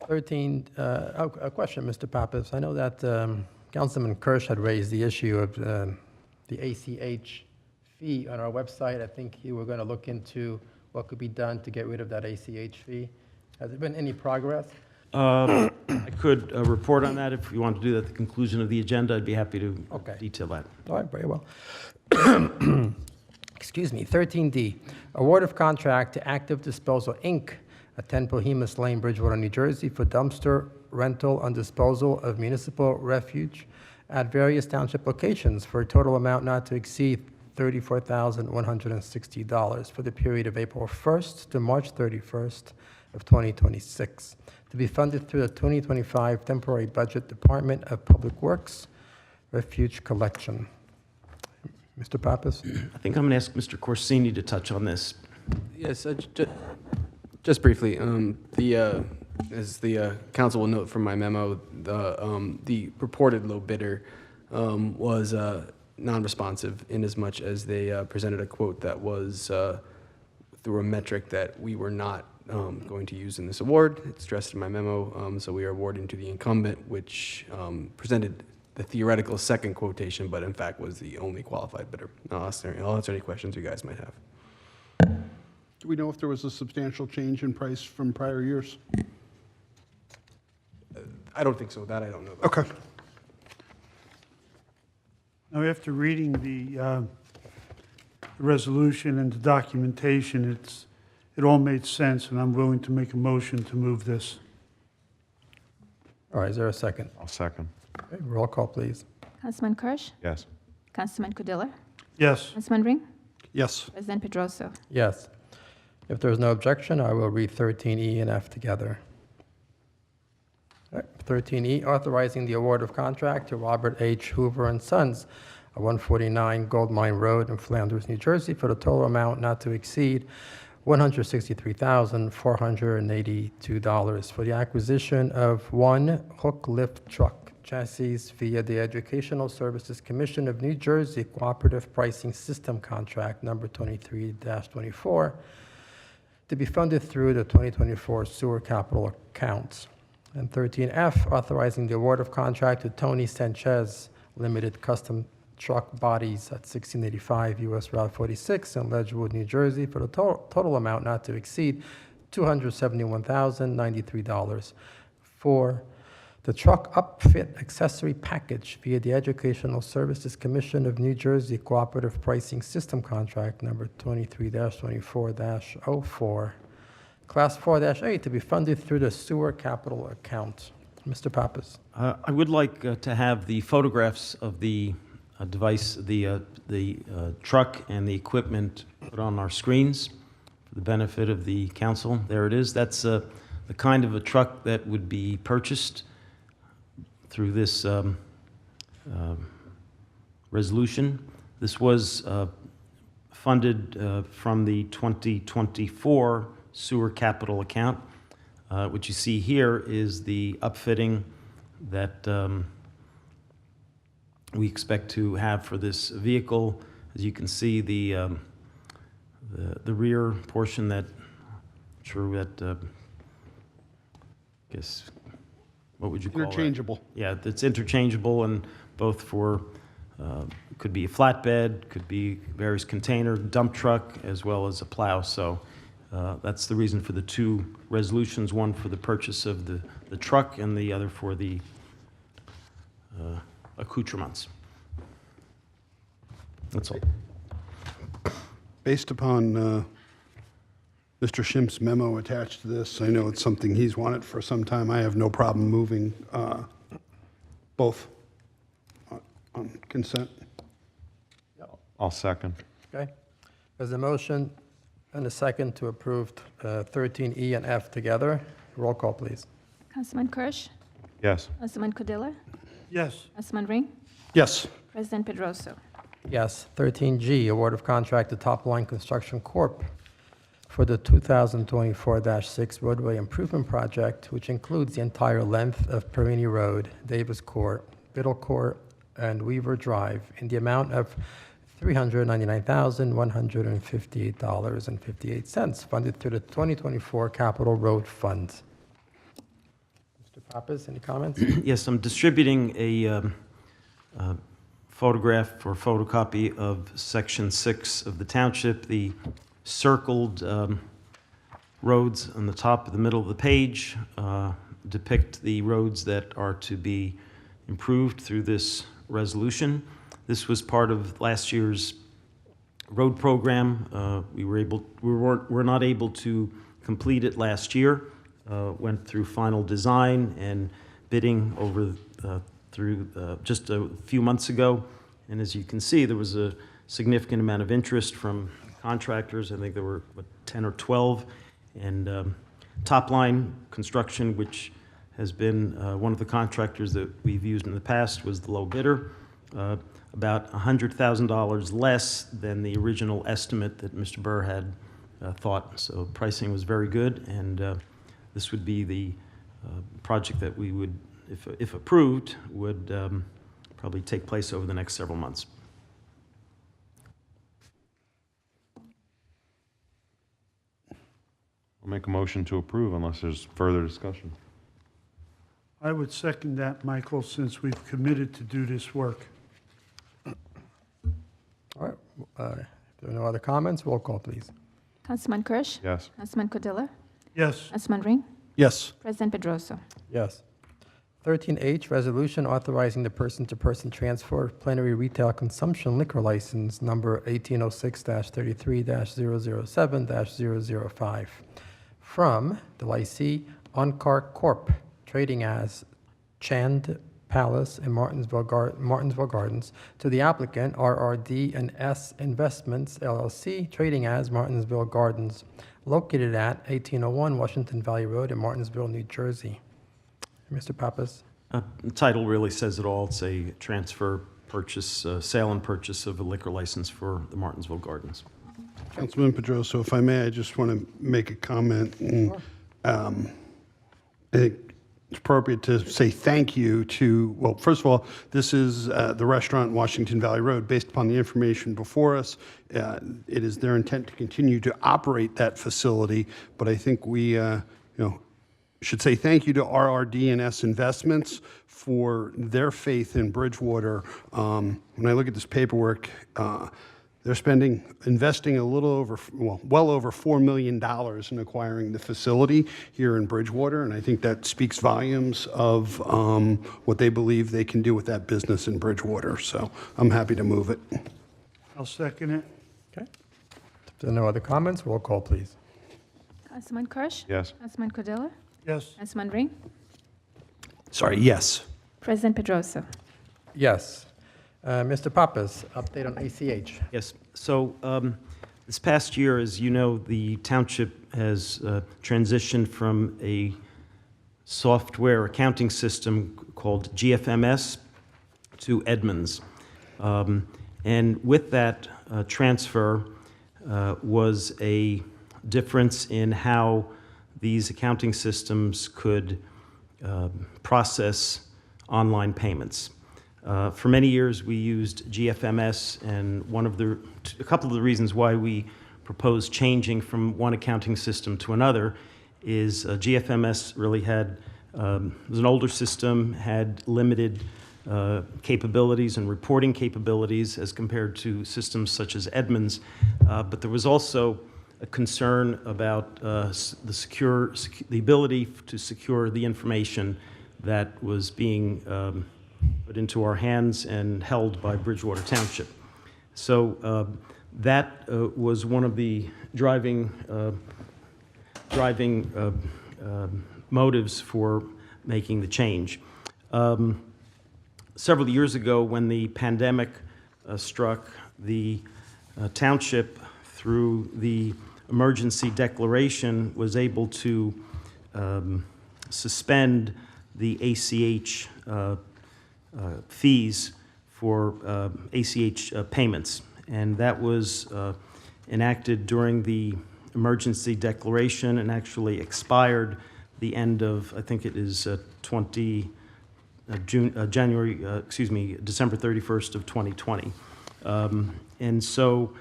[SPEAKER 1] 13, a question, Mr. Pappas. I know that Councilman Kirsch had raised the issue of the ACH fee on our website. I think you were going to look into what could be done to get rid of that ACH fee. Has there been any progress?
[SPEAKER 6] I could report on that if you want to do that at the conclusion of the agenda. I'd be happy to
[SPEAKER 1] Okay.
[SPEAKER 6] detail that.
[SPEAKER 1] All right, very well. Excuse me. 13D, award of contract to Active Disposal, Inc., at 10 Bohemus Lane, Bridgewater, New Jersey, for dumpster rental and disposal of municipal refuse at various township locations for a total amount not to exceed $34,160 for the period of April 1st to March 31st of 2026, to be funded through the 2025 temporary budget, Department of Public Works, refuge collection. Mr. Pappas?
[SPEAKER 6] I think I'm going to ask Mr. Corsini to touch on this.
[SPEAKER 8] Yes, just briefly, as the council will note from my memo, the purported low bidder was non-responsive in as much as they presented a quote that was through a metric that we were not going to use in this award. It's stressed in my memo, so we are awarding to the incumbent, which presented the theoretical second quotation, but in fact was the only qualified bidder. I'll answer any questions you guys might have.
[SPEAKER 4] Do we know if there was a substantial change in price from prior years?
[SPEAKER 8] I don't think so. That I don't know.
[SPEAKER 4] Okay.
[SPEAKER 5] Now, after reading the resolution and the documentation, it all made sense, and I'm willing to make a motion to move this.
[SPEAKER 1] All right, is there a second?
[SPEAKER 3] I'll second.
[SPEAKER 1] Okay, roll call, please.
[SPEAKER 2] Councilman Kirsch?
[SPEAKER 3] Yes.
[SPEAKER 2] Councilman Cordilla?
[SPEAKER 5] Yes.
[SPEAKER 2] Councilman Ring?
[SPEAKER 4] Yes.
[SPEAKER 2] President Pedroso?
[SPEAKER 1] Yes. If there's no objection, I will read 13E and F together. All right, 13E, authorizing the award of contract to Robert H. Hoover and Sons, 149 Gold Mine Road in Flanders, New Jersey, for the total amount not to exceed $163,482 for the acquisition of one hook lift truck chassis via the Educational Services Commission of New Jersey Cooperative Pricing System Contract number 23-24 to be funded through the 2024 sewer capital accounts. And 13F, authorizing the award of contract to Tony Sanchez Limited Custom truck bodies at 1685 US Route 46 in Ledgewood, New Jersey, for the total amount not to exceed $271,093 for the truck upfit accessory package via the Educational Services Commission of New Jersey Cooperative Pricing System Contract number 23-24-04, Class 4-A, to be funded through the sewer capital account. Mr. Pappas.
[SPEAKER 6] I would like to have the photographs of the device, the truck and the equipment put on our screens for the benefit of the council. There it is. That's the kind of a truck that would be purchased through this resolution. This was funded from the 2024 sewer capital account. What you see here is the upfitting that we expect to have for this vehicle. As you can see, the rear portion that, I guess, what would you call it?
[SPEAKER 4] Interchangeable.
[SPEAKER 6] Yeah, it's interchangeable, and both for, could be a flatbed, could be various container, dump truck, as well as a plow. So that's the reason for the two resolutions, one for the purchase of the truck and the other for the accoutrements. That's all.
[SPEAKER 4] Based upon Mr. Schimp's memo attached to this, I know it's something he's wanted for some time. I have no problem moving both on consent.
[SPEAKER 3] I'll second.
[SPEAKER 1] Okay. There's a motion and a second to approve 13E and F together. Roll call, please.
[SPEAKER 2] Councilman Kirsch,
[SPEAKER 3] Yes.
[SPEAKER 2] Councilman Cordilla,
[SPEAKER 5] Yes.
[SPEAKER 2] Councilman Ring,
[SPEAKER 4] Yes.
[SPEAKER 2] President Pedroso.
[SPEAKER 1] Yes. 13G, award of contract to Top Line Construction Corp. for the 2024-6 roadway improvement project, which includes the entire length of Perini Road, Davis Court, Biddle Court, and Weaver Drive, in the amount of $399,158.58, funded through the 2024 Capital Road Fund. Mr. Pappas, any comments?
[SPEAKER 6] Yes, I'm distributing a photograph or photocopy of Section 6 of the township. The circled roads on the top of the middle of the page depict the roads that are to be improved through this resolution. This was part of last year's road program. We were not able to complete it last year. Went through final design and bidding over through just a few months ago. And as you can see, there was a significant amount of interest from contractors. I think there were 10 or 12. And Top Line Construction, which has been one of the contractors that we've used in the past, was the low bidder. About $100,000 less than the original estimate that Mr. Burr had thought. So pricing was very good, and this would be the project that we would, if approved, would probably take place over the next several months.
[SPEAKER 3] I'll make a motion to approve unless there's further discussion.
[SPEAKER 5] I would second that, Michael, since we've committed to do this work.
[SPEAKER 1] All right, if there are no other comments, roll call, please.
[SPEAKER 2] Councilman Kirsch?
[SPEAKER 3] Yes.
[SPEAKER 2] Councilman Cordilla?
[SPEAKER 5] Yes.
[SPEAKER 2] Councilman Ring?
[SPEAKER 4] Yes.
[SPEAKER 2] President Pedroso.
[SPEAKER 1] Yes. 13H, resolution authorizing the person-to-person transfer of plenary retail consumption liquor license number 1806-33-007-005 from the licee Oncar Corp., trading as Chand Palace in Martinsville Gardens, to the applicant RRD and S Investments LLC, trading as Martinsville Gardens, located at 1801 Washington Valley Road in Martinsville, New Jersey. Mr. Pappas?
[SPEAKER 6] The title really says it all. It's a transfer, purchase, sale and purchase of a liquor license for the Martinsville Gardens.
[SPEAKER 4] Councilman Pedroso, if I may, I just want to make a comment. And, I think it's appropriate to say thank you to, well, first of all, this is the restaurant Washington Valley Road. Based upon the information before us, it is their intent to continue to operate that facility, but I think we, should say thank you to RRD&S Investments for their faith in Bridgewater. When I look at this paperwork, they're investing a little over, well over $4 million in acquiring the facility here in Bridgewater, and I think that speaks volumes of what they believe they can do with that business in Bridgewater. So I'm happy to move it.
[SPEAKER 5] I'll second it.
[SPEAKER 1] Okay. If there are no other comments, roll call, please.
[SPEAKER 2] Councilman Kirsch?
[SPEAKER 3] Yes.
[SPEAKER 2] Councilman Cordilla?
[SPEAKER 5] Yes.
[SPEAKER 2] Councilman Ring?
[SPEAKER 4] Sorry, yes.
[SPEAKER 2] President Pedrosa?
[SPEAKER 1] Yes. Mr. Pappas, update on ACH.
[SPEAKER 6] Yes. So this past year, as you know, the township has transitioned from a software accounting system called GFMS to Edmunds. And with that transfer was a difference in how these accounting systems could process online payments. For many years, we used GFMS, and a couple of the reasons why we proposed changing from one accounting system to another is GFMS really was an older system, had limited capabilities and reporting capabilities as compared to systems such as Edmunds, but there was also a concern about the ability to secure the information that was being put into our hands and held by Bridgewater Township. So that was one of the driving motives for making the change. Several years ago, when the pandemic struck, the township, through the emergency declaration, was able to suspend the ACH fees for ACH payments. And that was enacted during the emergency declaration and actually expired the end of, I think it is December 31st of 2020. And so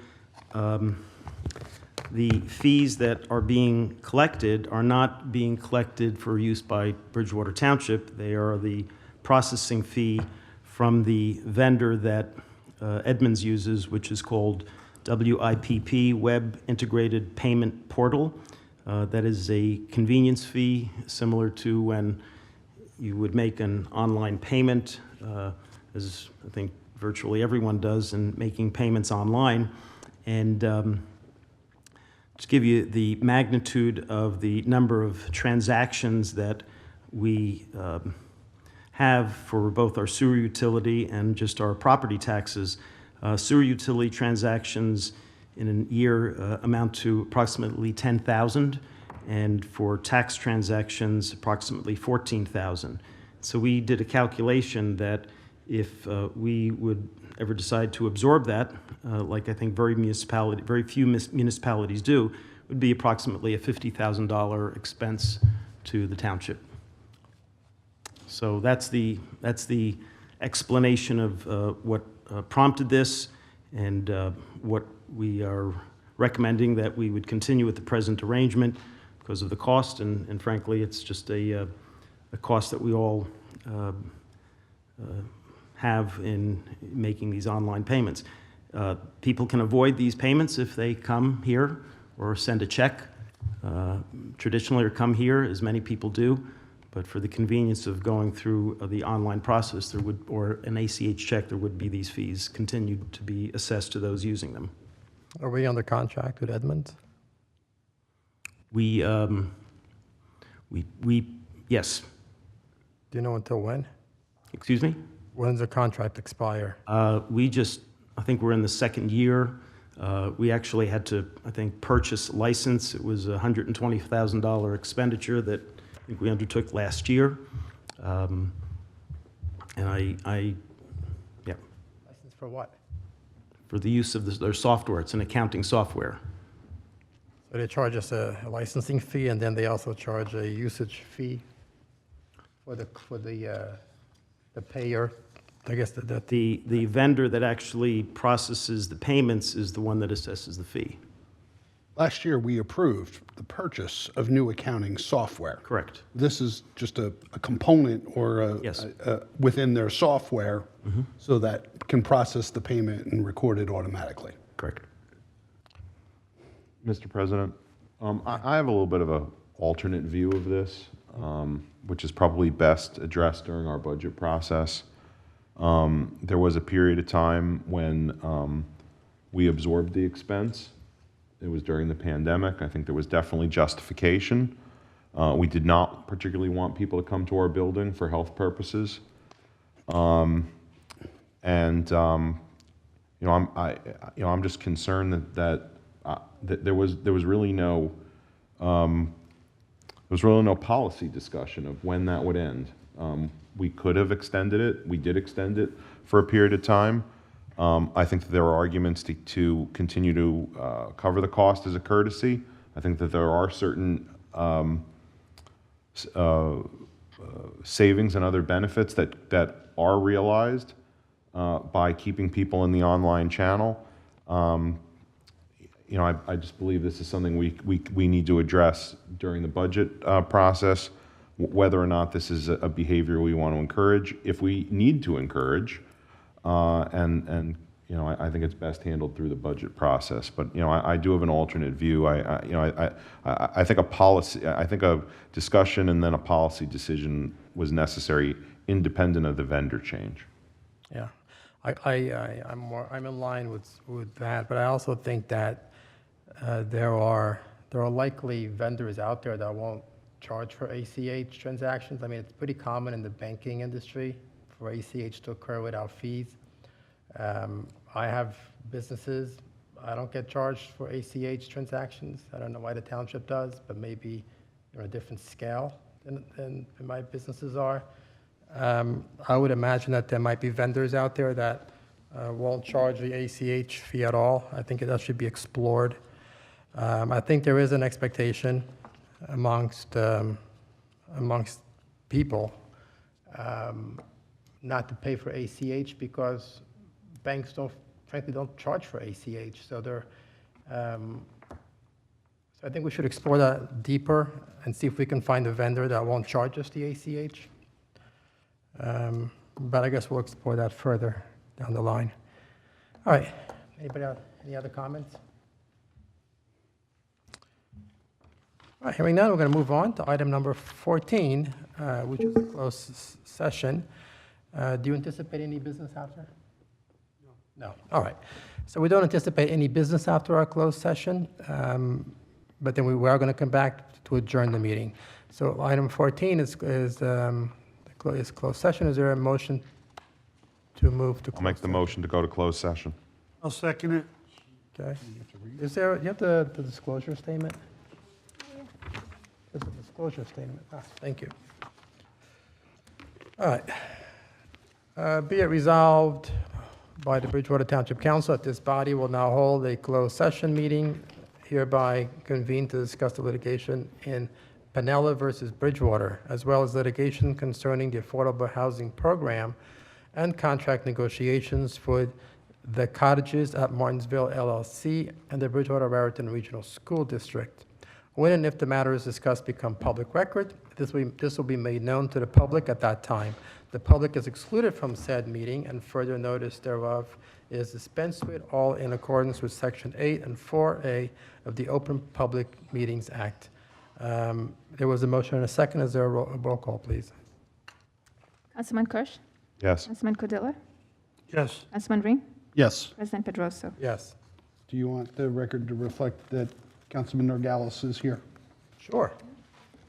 [SPEAKER 6] the fees that are being collected are not being collected for use by Bridgewater Township. They are the processing fee from the vendor that Edmunds uses, which is called WIPP, Web Integrated Payment Portal. That is a convenience fee similar to when you would make an online payment, as I think virtually everyone does in making payments online. And to give you the magnitude of the number of transactions that we have for both our sewer utility and just our property taxes, sewer utility transactions in a year amount to approximately 10,000, and for tax transactions, approximately 14,000. So we did a calculation that if we would ever decide to absorb that, like I think very few municipalities do, would be approximately a $50,000 expense to the township. So that's the explanation of what prompted this, and what we are recommending that we would continue with the present arrangement because of the cost, and frankly, it's just a cost that we all have in making these online payments. People can avoid these payments if they come here or send a check traditionally, or come here, as many people do. But for the convenience of going through the online process, or an ACH check, there would be these fees continued to be assessed to those using them.
[SPEAKER 1] Are we under contract with Edmunds?
[SPEAKER 6] Yes.
[SPEAKER 1] Do you know until when?
[SPEAKER 6] Excuse me?
[SPEAKER 1] When does the contract expire?
[SPEAKER 6] I think we're in the second year. We actually had to, I think, purchase a license. It was a $120,000 expenditure that I think we undertook last year. And yeah.
[SPEAKER 1] License for what?
[SPEAKER 6] For the use of their software. It's an accounting software.
[SPEAKER 1] So they charge us a licensing fee, and then they also charge a usage fee for the payer. I guess
[SPEAKER 6] The vendor that actually processes the payments is the one that assesses the fee.
[SPEAKER 4] Last year, we approved the purchase of new accounting software.
[SPEAKER 6] Correct.
[SPEAKER 4] This is just a component or
[SPEAKER 6] Yes.
[SPEAKER 4] within their software so that can process the payment and record it automatically.
[SPEAKER 6] Correct.
[SPEAKER 3] Mr. President, I have a little bit of an alternate view of this, which is probably best addressed during our budget process. There was a period of time when we absorbed the expense. It was during the pandemic. I think there was definitely justification. We did not particularly want people to come to our building for health purposes. I'm just concerned that there was really no policy discussion of when that would end. We could have extended it. We did extend it for a period of time. I think that there are arguments to continue to cover the cost as a courtesy. I think that there are certain savings and other benefits that are realized by keeping people in the online channel. I just believe this is something we need to address during the budget process, whether or not this is a behavior we want to encourage. If we need to encourage, I think it's best handled through the budget process. But I do have an alternate view. I think a discussion and then a policy decision was necessary, independent of the vendor change.
[SPEAKER 1] Yeah, I'm in line with that, but I also think that there are likely vendors out there that won't charge for ACH transactions. I mean, it's pretty common in the banking industry for ACH to occur without fees. I have businesses, I don't get charged for ACH transactions. I don't know why the township does, but maybe they're a different scale than my businesses are. I would imagine that there might be vendors out there that won't charge the ACH fee at all. I think that should be explored. I think there is an expectation amongst people not to pay for ACH because banks frankly don't charge for ACH. So I think we should explore that deeper and see if we can find a vendor that won't charge us the ACH. But I guess we'll explore that further down the line. All right, anybody else, any other comments? All right, hearing none, we're going to move on to item number 14, which is a closed session. Do you anticipate any business after? No. All right. So we don't anticipate any business after our closed session, but then we are going to come back to adjourn the meeting. So item 14 is closed session. Is there a motion to move to closed
[SPEAKER 3] I'll make the motion to go to closed session.
[SPEAKER 5] I'll second it.
[SPEAKER 1] Okay. Is there, you have the disclosure statement? There's a disclosure statement. Thank you. All right. Be it resolved by the Bridgewater Township Council that this body will now hold a closed session meeting hereby convened to discuss the litigation in Pinella versus Bridgewater, as well as litigation concerning the Affordable Housing Program and contract negotiations for the cottages at Martinsville LLC and the Bridgewater Raritan Regional School District. When and if the matters discussed become public record, this will be made known to the public at that time. The public is excluded from said meeting, and further notice thereof is dispensed with, all in accordance with Section 8 and 4A of the Open Public Meetings Act. There was a motion and a second. Is there a roll call, please?
[SPEAKER 2] Councilman Kirsch?
[SPEAKER 3] Yes.
[SPEAKER 2] Councilman Cordilla?
[SPEAKER 5] Yes.
[SPEAKER 2] Councilman Ring?
[SPEAKER 4] Yes.
[SPEAKER 2] President Pedroso?
[SPEAKER 1] Yes.
[SPEAKER 4] Do you want the record to reflect that Councilman Norgalis is here?
[SPEAKER 1] Sure.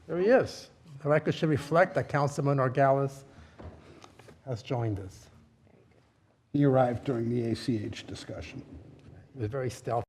[SPEAKER 1] There he is. The record should reflect that Councilman Orgalis has joined us.
[SPEAKER 4] He arrived during the ACH discussion.
[SPEAKER 1] He was very stealthy.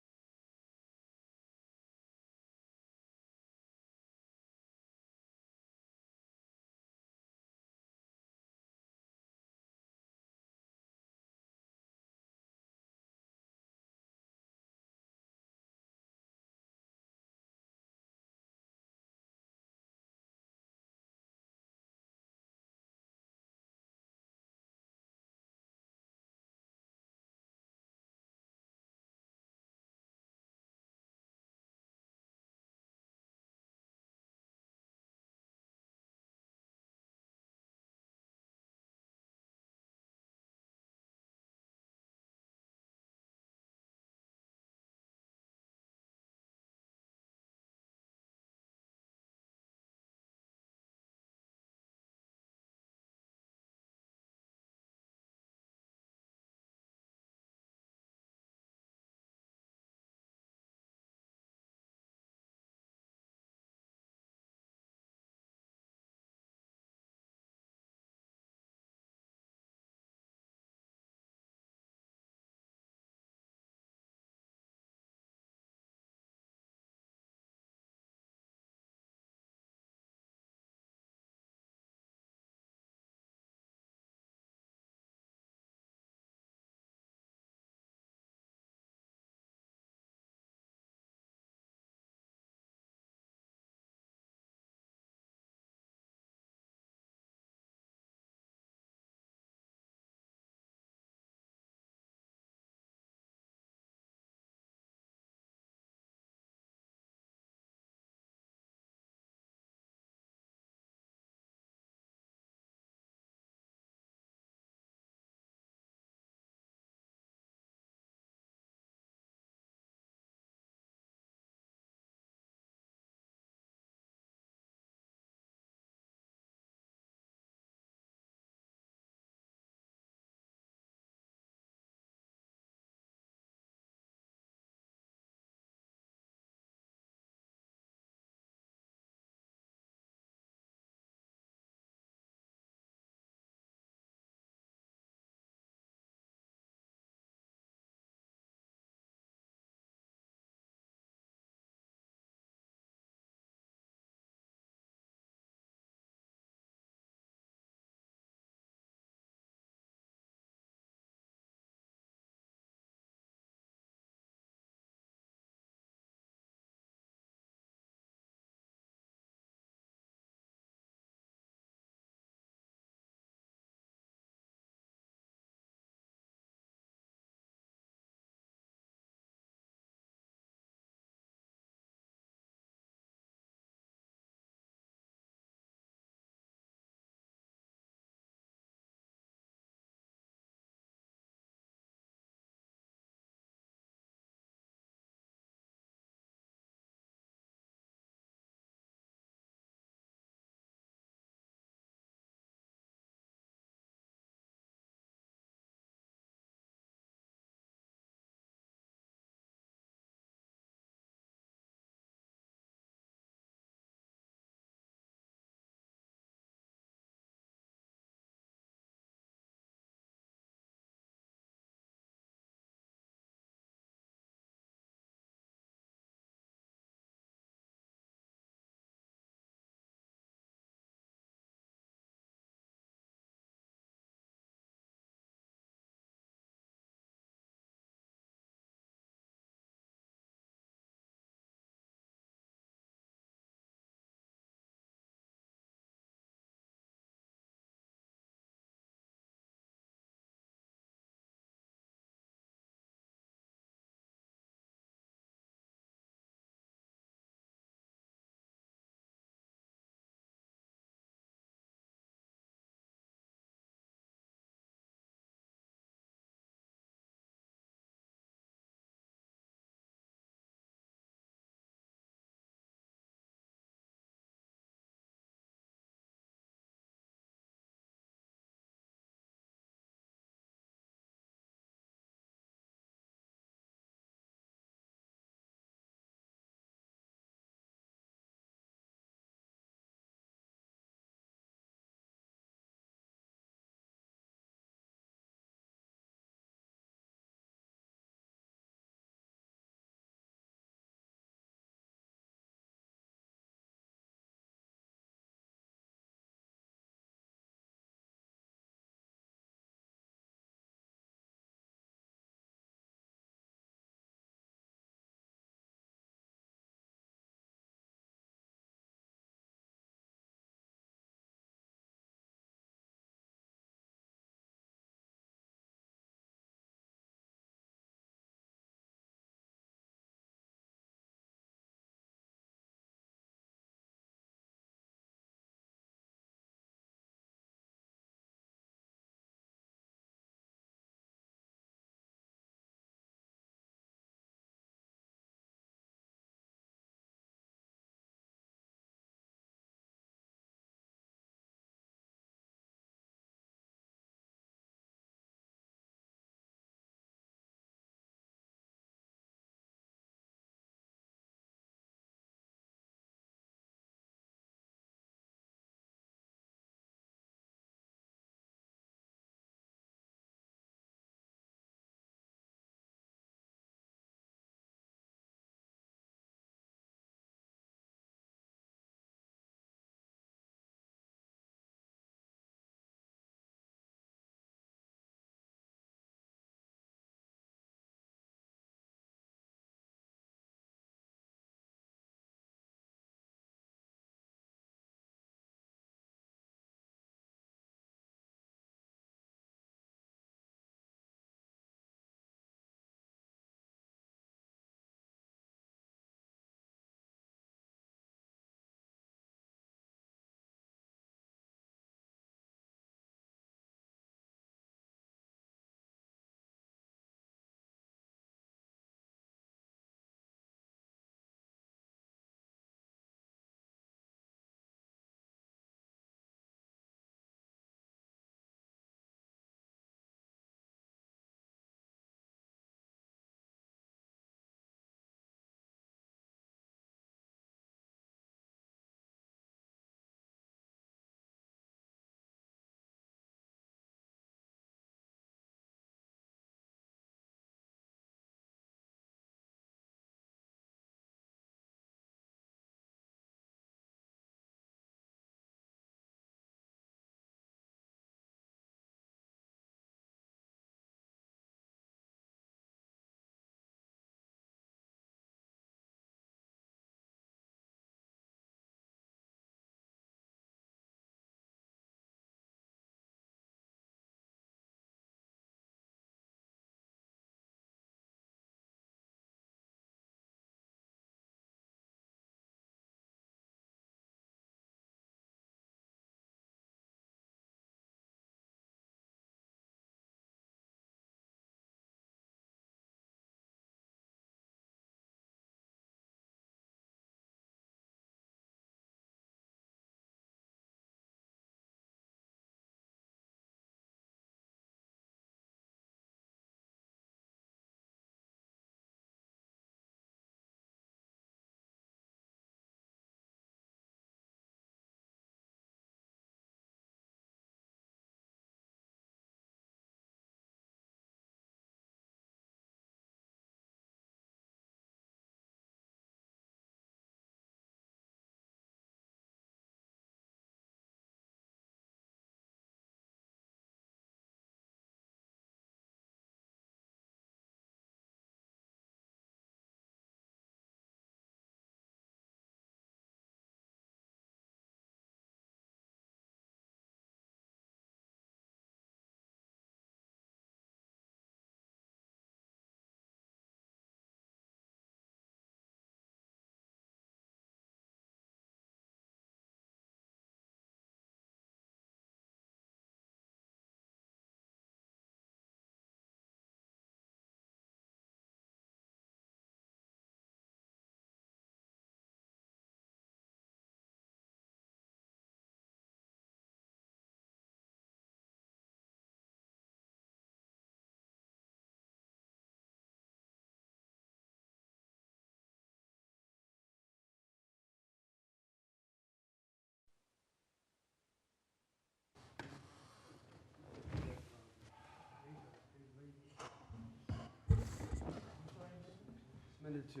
[SPEAKER 8] Amended to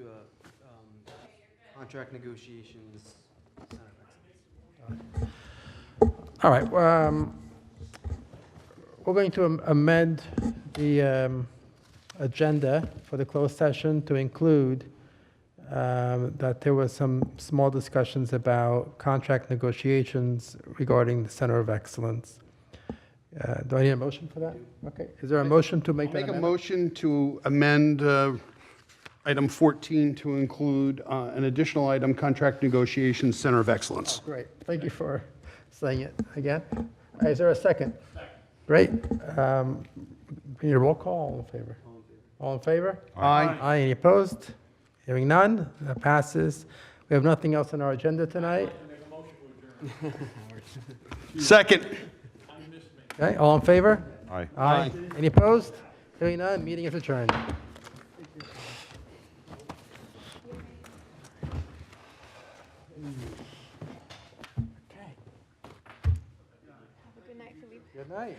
[SPEAKER 8] contract negotiations center of excellence.
[SPEAKER 1] All right, we're going to amend the agenda for the closed session to include that there was some small discussions about contract negotiations regarding the Center of Excellence. Do I need a motion for that? Okay, is there a motion to make that
[SPEAKER 4] Make a
[SPEAKER 1] amendment?
[SPEAKER 4] motion to amend item 14 to include an additional item, contract negotiations, Center of Excellence.
[SPEAKER 1] Great, thank you for saying it again. Is there a second? Great. Need a roll call, all in favor? All in favor?
[SPEAKER 4] Aye.
[SPEAKER 1] Aye, any opposed? Hearing none, that passes. We have nothing else on our agenda tonight.
[SPEAKER 4] Second.
[SPEAKER 1] Okay, all in favor?
[SPEAKER 3] Aye.
[SPEAKER 1] Aye. Any opposed? Hearing none, meeting is adjourned. Okay.
[SPEAKER 2] Good night, Philippe.
[SPEAKER 1] Good night.